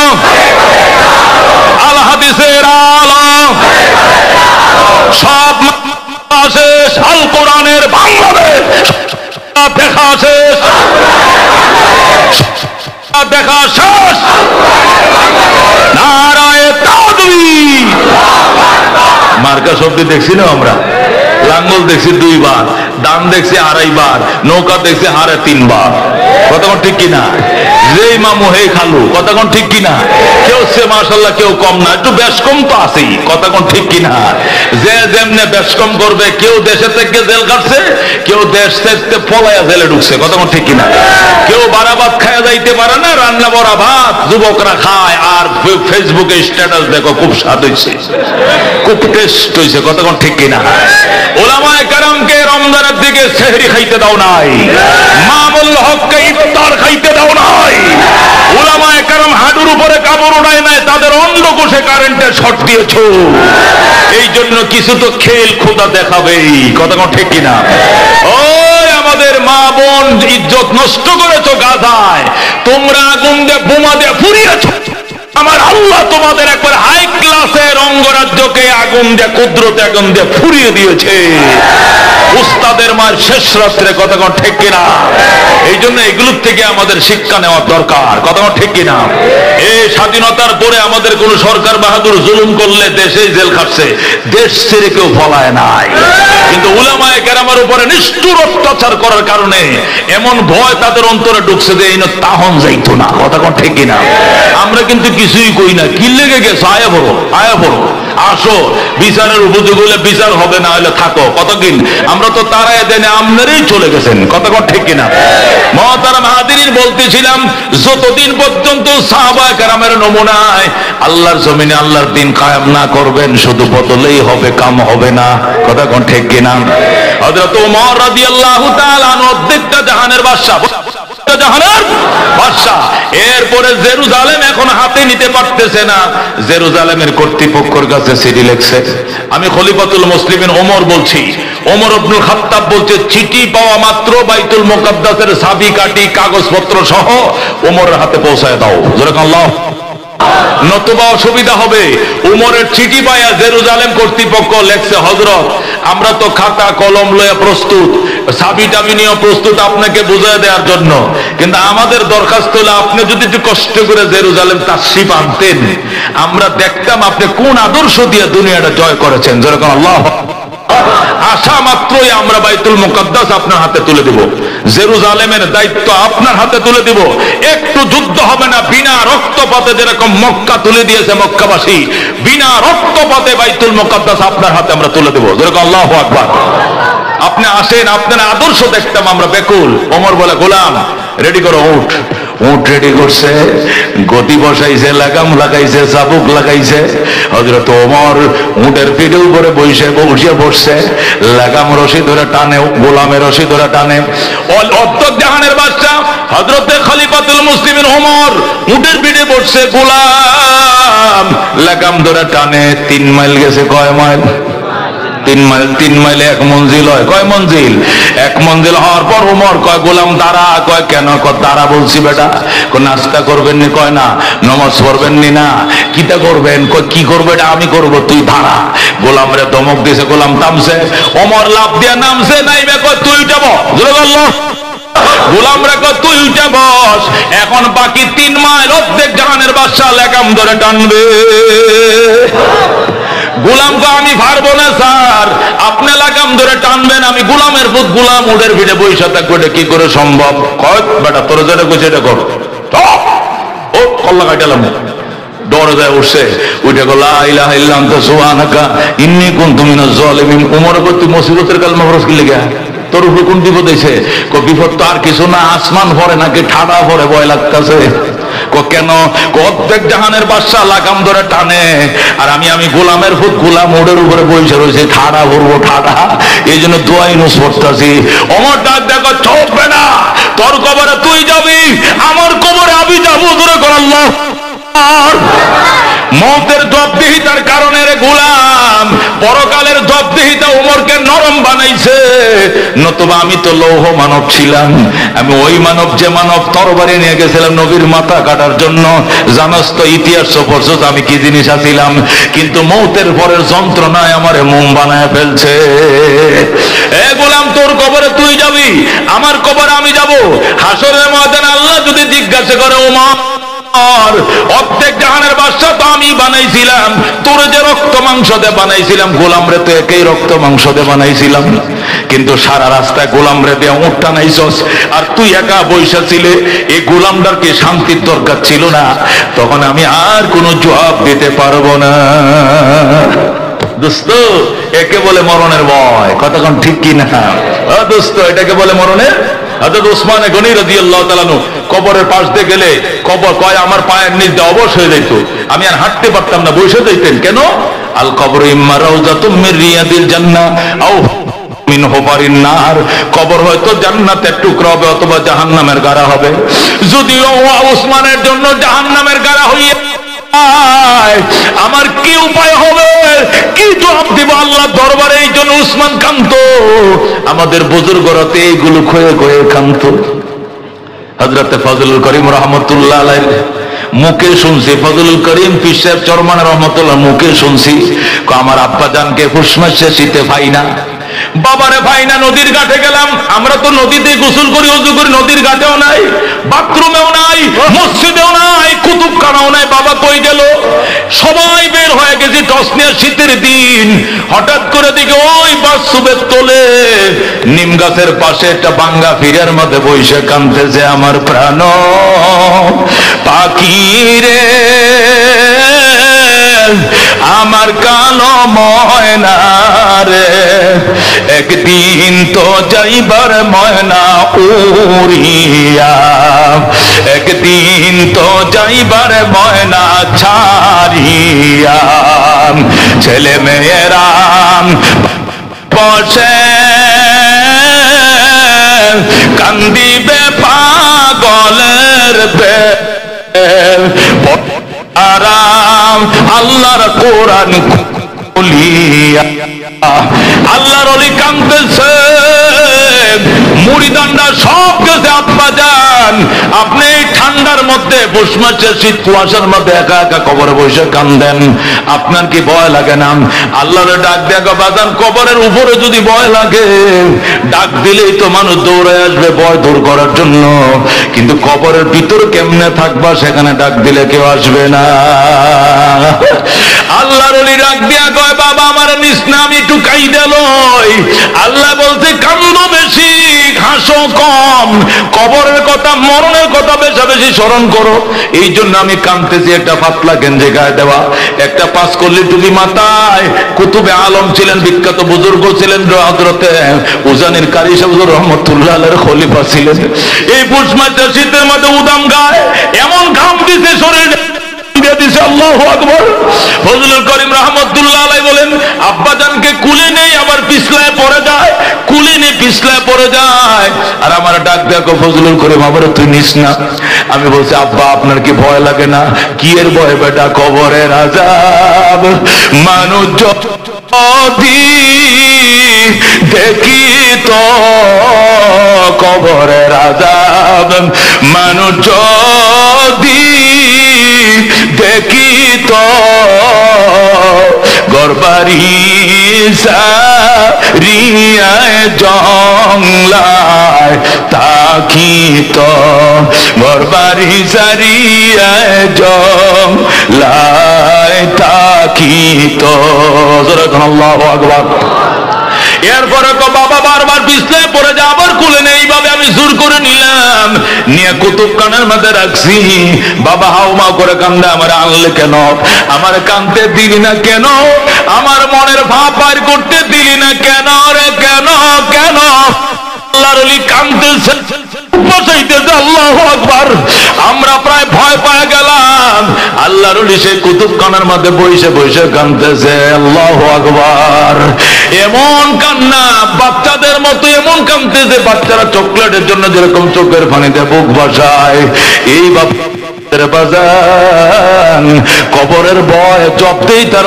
আল হাদিসের আলো সব শেষ। আল কোরআনের বাংলাদেশ দেখা শেষ, দেখা শেষ। নারায়ে তাকবীর। মার্কা শব্দ দেখছি না আমরা? লাঙ্গল দেখছি 2 বার, দান দেখছি 2.5 বার, নৌকা দেখছি 3.5 বার। কথা কোন ঠিক কিনা? যেই মামু হেই খালু। কথা কোন ঠিক কিনা? কেউ সে মাশাআল্লাহ কেউ কম না, একটু বেশ কম তো আছেই। কথা কোন ঠিক কিনা? যে যেমনে বেশ কম করবে, কেউ দেশে থেকে জেল কাটছে, কেউ দেশ থেকে পলায়া জেলে ঢুকছে। কথা কোন ঠিক কিনা? কেউ বারা ভাত খায়া যাইতে পারে না, রান্না বড়া ভাত যুবকরা খায় আর ফেসবুকে স্ট্যাটাস দেখো খুব স্বাদ হইছে, খুব টেস্ট হইছে। কথা কোন ঠিক কিনা? উলামায়ে কেরামকে রমজানের দিকে সেহরি খাইতে দাও নাই, মামুল হককে ইফতার খাইতে দাও নাই, উলামায়ে কেরাম হাঁটুর উপরে কাপড় উঠায় নাই, তাদের অন্ডকোষে কারেন্টের শর্ট দিয়েছো। এই জন্য কিছু তো খেল খোদা দেখাবেই। কথা কোন ঠিক কিনা? ওই আমাদের মা বোন ইজ্জত নষ্ট করেছো গাজায়, তোমরা আগুন দিয়ে বোমা দিয়ে পুড়িয়েছো। আমার আল্লাহ তোমাদের একবার হাই ক্লাসের অঙ্গরাজ্যকে আগুন দিয়ে কুদরতে আগুন দিয়ে ফুরিয়ে দিয়েছে। উস্তাদের মায়ের শেষ রাত্রে, কথা কোন ঠিক কিনা? এই জন্য এগুলোর থেকে আমাদের শিক্ষা নেওয়ার দরকার, কথা কোন ঠিক কিনা? এই স্বাধীনতার পরে আমাদের কোন সরকার বাহাদুর জুলুম করলে দেশে জেল খাটছে, দেশ ছেড়ে কেউ পলায় নাই। কিন্তু উলামায়ে কেরামের উপরে নিষ্ঠুর অত্যাচার করার কারণে এমন ভয় তাদের অন্তরে ঢুকছে যে এই তাহন যাইতো না, কথা কোন ঠিক কিনা? আমরা কিন্তু কিছুই কই না, কি লেগে গেছে, আয়া বড় আয়া বড়, আসো বিচারের উপযোগ হলে বিচার হবে, না হলে থাকো, কতদিন? আমরা তো তারাই দেনে আমনেরই চলে গেছেন, কথা কোন ঠিক কিনা? মহতারাম হাজিরিন, বলতেছিলাম যতদিন পর্যন্ত সাহাবায়ে কেরামের নমুনায় আল্লাহর জমিনে আল্লাহর দিন কায়েম না করবেন, শুধু বদলেই হবে, কাম হবে না, কথা কোন ঠিক কিনা? হযরত ওমর রাদিয়াল্লাহু তাআলা আনহু অর্ধেকটা জাহানের বাদশা, জাহানের বাদশা। এরপরে জেরুজালেম এখন হাতে নিতে পারতেছে না, জেরুজালেমের কর্তৃপক্ষের কাছে চিঠি লিখছে। আমি খলিফাতুল মুসলিমিন ওমর বলছি, ওমর ইবনুল খাত্তাব বলছে, চিঠি পাওয়া মাত্র বাইতুল মুকাদ্দাসের চাবিকাঠি কাগজপত্র সহ ওমরের হাতে পৌঁছায় দাও, যেরকম আল্লাহ, নতুবা অসুবিধা হবে। উমরের চিঠি পায়া জেরুজালেম কর্তৃপক্ষ লেখছে, হযরত আমরা তো খাতা কলম লয়ে প্রস্তুত, চাবি টাবি নিয়ে প্রস্তুত আপনাকে বুঝিয়ে দেওয়ার জন্য, কিন্তু আমাদের দরখাস্ত হলো আপনি যদি একটু কষ্ট করে জেরুজালেম তাশরিফ আনতেন, আমরা দেখতাম আপনি কোন আদর্শ দিয়ে দুনিয়াটা জয় করেছেন, যেরকম আল্লাহ। আসা মাত্রই আমরা বাইতুল মুকাদ্দাস আপনার হাতে তুলে দিব, জেরুজালেমের দায়িত্ব আপনার হাতে তুলে দিব, একটু যুদ্ধ হবে না, বিনা রক্তপাতে, যেরকম মক্কা তুলে দিয়েছে মক্কাবাসী, বিনা রক্তপাতে বাইতুল মুকাদ্দাস আপনার হাতে আমরা তুলে দেব, যেরকম আল্লাহু আকবার। আপনি আসেন, আপনার আদর্শ দেখতাম আমরা বেকুল। ওমর বলে, গোলাম রেডি করো, উঠ। উঠ রেডি করছে, গতি বসাইছে, লাগাম লাগাইছে, চাবুক লাগাইছে। হযরত ওমর উটের পিঠের উপরে বসে বসছে, লাগাম রশি ধরে টানে, গোলামের রশি ধরে টানে। অর্ধেক জাহানের বাদশা হযরতে খলিফাতুল মুসলিমিন ওমর উটের পিঠে বসছে, গোলাম লাগাম ধরে টানে। 3 মাইল গেছে, কয় মাইল? 3 মাইল। 3 মাইলে 1 মঞ্জিল হয়, কয় মঞ্জিল? 1 মঞ্জিল হওয়ার পর ওমর কয়, গোলাম দাঁড়া। কয় কেন? দাঁড়া বলছি বেটা। নাস্তা করবেন নি? কয় না। নামাজ পড়বেন নি? না। কিটা করবেন? কয় কি করবে? এটা আমি করব, তুই দাঁড়া। গোলাম রে ধমক দিয়েছে, গোলাম থামছে। ওমর লাফ দিয়া নামছে, নাইবে কয় তুই উঠে বস, গোলাম রে কয় তুই উঠে বস। এখন বাকি 3 মাইল অর্ধেক জাহানের বাদশা লাগাম ধরে টানবে। গোলাম কয় আমি পারবো না স্যার, আপনি লাগাম ধরে টানবেন, আমি গোলামের পুত, গোলাম উটের ভিড়ে বৈশা থাকবো, এটা কি করে সম্ভব? কয় বেটা তোর যেটা কইছে এটা কর। ও কল্লা কাটালাম, ডরে যায় উঠছে, উঠে গো লা ইলাহা ইল্লা আনতা সুবহানাকা ইন্নী কুনতু মিনাজ জালিমিন। ওমর কয় তুই মুসিবতের কালমা পড়ছ কি লাগা? তোর উপরে কোন বিপদ হইছে? কয় বিপদ তো আর কিছু না, আসমান ভরে নাকি ঠাডা ভরে, ভয় লাগতাছে। কেন? অর্ধেক জাহানের বাদশা লাগাম ধরে টানে, আর আমি গোলামের ফুট, গোলাম ওদের উপরে বসে রয়েছে, ঠাডা ভরবো ঠাডা, এই জন্য দোয়াই নুস পড়তাছি। ওমর ডাক দেখো, চলবে না, তোর কবরে তুই যাবি, আমার কবরে আমি যাবো, ধরে কর আল্লাহ। মৌতের জবাবদিহিতার কারণে রে গোলাম, পরকালের জবাবদিহিতা ওমরকে নরম বানাইছে। নতুবা আমি তো লৌহ মানব ছিলাম, আমি ওই মানব যে মানব তরবারি নিয়ে গেছিলাম নবীর মাথা কাটার জন্য। জানাস তো ইতিহাস পড়ছ আমি কি জিনিস আছিলাম, কিন্তু মৌতের পরের যন্ত্রণায় আমারে মোম বানায় ফেলছে। এ গোলাম, তোর কবরে তুই যাবি, আমার কবরে আমি যাব। হাসরের ময়দানে আল্লাহ যদি জিজ্ঞাসা করে, ওমর অর্ধেক জাহানের বাদশা তো আমি বানাইছিলাম, তোর যে রক্ত মাংস দিয়ে বানাইছিলাম, গোলাম রে তো একই রক্ত মাংস দিয়ে বানাইছিলাম, কিন্তু সারা রাস্তায় গোলাম রে দিয়ে উঠ টানাইছস, আর তুই একা বৈশা ছিলে। এই গোলামটার কি শান্তির দরকার ছিল না? তখন আমি আর কোনো জবাব দিতে পারবো না। দোস্ত, একে বলে মরণের ভয়, কতক্ষণ ঠিক কি না? দোস্ত, এটাকে বলে মরণের। হযরত ওসমান গনি রাদিয়াল্লাহু তাআলা আনহু কবরের পাশ দিয়ে গেলে কবর কয় আমার পায়ের নিচ দিয়ে অবশ হয়ে যেত, আমি আর হাঁটতে পারতাম না, বসে যেতেন। কেন? আল কবরু ইম্মা রাউযাতুম মির রিয়াদিল জান্নাহ আও মিন হুবারিন নার। কবর হয়তো জান্নাতের টুকরা হবে অথবা জাহান্নামের গাড়া হবে। যদিও ওসমানের জন্য জাহান্নামের গাড়া হইয়া আমার কি উপায় হবে, কি জবাব দিব আল্লাহ দরবারে? এই জন্য উসমান কান্ত, আমাদের বুজুর্গরাতে এইগুলো খয়ে খয়ে কান্ত। হযরতে ফজলুল করিম রাহমাতুল্লাহ আলাইহি মুখে শুনছি, ফজলুল করিম পীর সাহেব চরমান রহমতুল্লাহ মুখে শুনছি, আমার আব্বা জানকে ফুসমাসে শীতে পাই না, বাবারে ভাই না। নদীর ঘাটে গেলাম, আমরা তো নদীতে গোসল করি, ওযু করি, নদীর ঘাটেও নাই, বাথরুমেও নাই, মসজিদেও নাই, কুতুবখানাও নাই। বাবা কই গেল? সবাই বের হয়ে গেছি, টসনিয়া শীতের দিন। হঠাৎ করে দিকে ওই বাসুবের তোলে নিম গাছের পাশে একটা বাঙ্গা ফিরার মধ্যে বসে কাঁদতেছে আমার প্রাণ পাখি রে, আমার কালো ময়না রে, একদিন তো যাইবার ময়না উড়িয়া, একদিন তো যাইবার ময়না ছাড়িয়া। ছেলে মেয়েরা বসে কান্দিবে পাগলের আরাম আল্লাহর কোরআন খুলিয়া। আল্লাহর ওলি কাঁদতেছে, মুড়িদান্ডা সব গেছে। আব্বা যান, আপনি এই ঠান্ডার মধ্যে পৌষ মাসের শীত কুয়াশার মধ্যে একা একা কবরে বসে কান্দেন, আপনার কি ভয় লাগে না? আল্লাহরে ডাক দেখো বাজান, কবরের উপরে যদি ভয় লাগে, ডাক দিলেই তো মানুষ দৌড়ে আসবে ভয় দূর করার জন্য, কিন্তু কবরের ভিতর কেমনে থাকবা, সেখানে ডাক দিলে কেউ আসবে না। আল্লাহর ওলি ডাক দিয়া কয়, বাবা আমার নিস না, আমি একটু কাইদা লই। আল্লাহ বলতে, কান্দো বেশি হাসো কম, কবরের কথা মরণের কথা বেশি বেশি স্মরণ করো, এই জন্য আমি কাঁদতেছি। একটা পাতলা গেঞ্জি গায়ে দেওয়া, একটা পাঁচ কল্লি টুপি মাথায়। কুতুবে আলম ছিলেন, বিখ্যাত বুজুর্গ ছিলেন, হযরতে উজানির কারি সাহেব রহমতুল্লাহ আলাইহির খলিফা ছিলেন। এই পৌষ মাসের শীতের মধ্যে উদাম গায়ে এমন ঘাম দিছে শরীরে, আল্লাহু আকবার। ফজলুল করিম রহমতুল্লাহ আলাইহি বলেন, আব্বাজানকে কুলে নেই, আবার পিছলায় পড়ে যায়, কুলে নেই পিছলায় পড়ে যায়। আর আমার ডাক দেখো ফজলুল করিম, আবার তুই নিস না। আমি বলছি, আব্বা আপনার কি ভয় লাগে না? কি এর ভয় বেটা? কবরের আযাব মানুষ যদি দেখি তো, কবরের আযাব মানুষ যদি দেখি তো, গরবারি সারিয়ায় জংলায় তাকি তো, গরবারি সারিয়ায় জংলায় তাকি তো। আল্লাহু আকবার। এরপরে তো বাবা বারবার পিছলে পড়ে যা, আবার কুলে নেই। এইভাবে আমি জোর করে নিলাম, নিয়ে কুতুবখানার মধ্যে রাখছি। বাবা হাউমা করে কান্দে, আমার আনলে কেন? আমার কান্দতে দিলি না কেন? আমার মনের ভাব বাইর করতে দিলি না কেন রে? কেন কেন? আল্লাহর ওলি কান্দতেছে, বসাইতেছে। আল্লাহু আকবার। আমরা প্রায় ভয় পেয়ে গেলাম। আল্লাহর ওলি সেই কুতুবখানার মধ্যে বসে বসে কান্দতেছে। আল্লাহু আকবার। এমন কান্না, বাচ্চাদের মতো এমন কান্দতেছে, বাচ্চারা চকলেটের জন্য যেরকম চোখের পানিতে বুক ভাসায়, এই বাজান কবরের ভয় জপতেই তার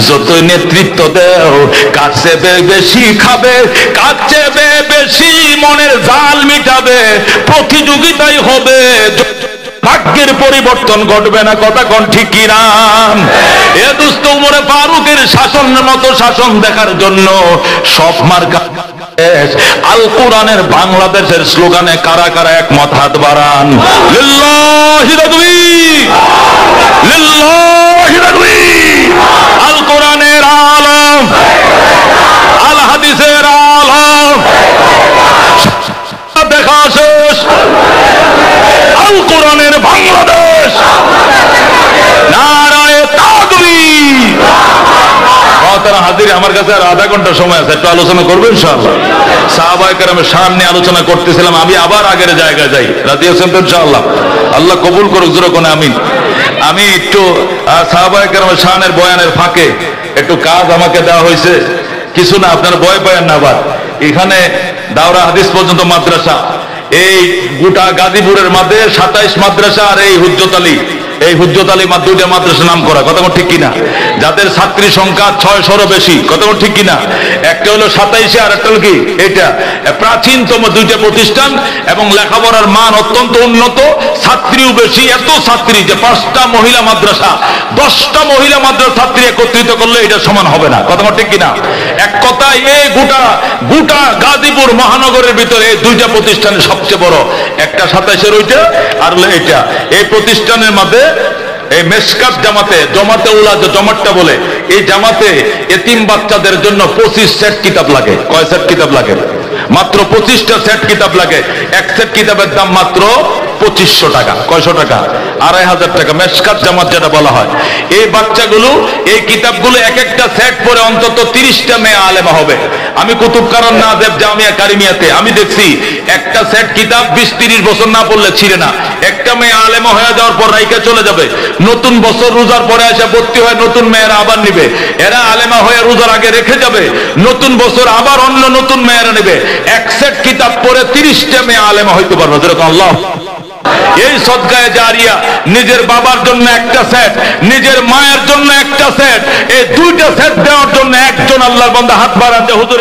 যতই নেতৃত্ব দেও, কার চেয়ে বেশি খাবে, কার চেয়ে বেশি মনের জাল মিটাবে, প্রতিযোগিতাই হবে, ভাগ্যের পরিবর্তন ঘটবে না। কথা কোন ঠিক কিনা? এ দুস্থ উমরে ফারুকের শাসনের মতো শাসন দেখার জন্য সব মার্কা আল কোরআনের বাংলাদেশের স্লোগানে কারা কারা একমত? হাত বাড়ান। লিল্লাহি তাকবীর, লিল্লাহি তাকবীর। আল কোরআনের আলম, আল হাদিসের আলম দেখা শেষ। আল কোরআনের বাংলাদেশ, নারায়ে তাকবীর। তারা হাজির। আমার কাছে আর আধা ঘন্টা সময় আছে, একটু আলোচনা করবো ইনশাআল্লাহ। সাহাবায়ে কেরামের শান নিয়ে আলোচনা করতেছিলাম, আমি আবার আগের জায়গায় যাই। রাজি আছেন তো ইনশাআল্লাহ? আল্লাহ কবুল করুক, জোরে কোনে আমিন। আমি একটু সাহাবায়ে কেরামের শানের বয়ানের ফাঁকে একটু কাজ আমাকে দেওয়া হয়েছে, কিছু না, আপনার ভয় পায়েন না। আবার এখানে দাওরা হাদিস পর্যন্ত মাদ্রাসা, এই গোটা গাজীপুরের মধ্যে 27 মাদ্রাসা, আর এই হুজ্জত আলী এই হুজ্জত আলিমা দুইটা মাদ্রাসা নাম করা, কথা ঠিক কিনা? যাদের ছাত্রী সংখ্যা 600-ও বেশি, কথা ঠিক কিনা? একটা হলো 27, আর একটা হলো কি এটা, প্রাচীনতম দুইটা প্রতিষ্ঠান এবং লেখাপড়ার মান অত্যন্ত উন্নত, ছাত্রীও বেশি, এত ছাত্রী যে 5টা মহিলা মাদ্রাসা 10টা মহিলা মাদ্রাসা ছাত্রী একত্রিত করলে এটা সমান হবে না, কথা ঠিক কিনা? এক কথায় এই গোটা গাজীপুর মহানগরের ভিতরে এই দুইটা প্রতিষ্ঠানের সবচেয়ে বড়, একটা 27-এর ওইটা আর এটা। এই প্রতিষ্ঠানের মধ্যে এই মেশকাত জমাতে উলা জমাটটা বলে, এই জামাতে এতিম বাচ্চাদের জন্য 25 সেট কিতাব লাগে। কয় সেট কিতাব লাগে? মাত্র 25টা সেট কিতাব লাগে। এক সেট কিতাবের দাম মাত্র 2500 টাকা। কয়শো টাকা? 2500 টাকা। মেশকাত জামাত যেটা বলা হয়, এই বাচ্চাগুলো এই কিতাবগুলো এক একটা সেট পরে অন্তত 30টা মেয়ে আলেমা হবে। আমি কুতুবকারণ নাজেব জামিয়া কারিমিয়াতে আমি দেখছি একটা সেট কিতাব 20-30 বছর না পড়লে ছিঁড়ে না। একটা মেয়ে আলেমা হয়ে যাওয়ার পর রাইকা চলে যাবে, নতুন বছর রোজার পরে এসে ভর্তি হয়, নতুন মেয়েরা আবার নিবে। এরা আলেমা হয়ে রোজার আগে রেখে যাবে, নতুন বছর আবার অন্য নতুন মেয়েরা নেবে। এক সেট কিতাব পরে 30টা মেয়ে আলেমা হইতে পারবে। যেরকম আল্লাহ, এই সদকায়ে জারিয়া, নিজের বাবার জন্য একটা সেট, নিজের মায়ের জন্য একটা সেট, এই দুইটা সেট দেওয়ার জন্য একজন আল্লাহর বান্দা হাত বাড়াতে হুজুর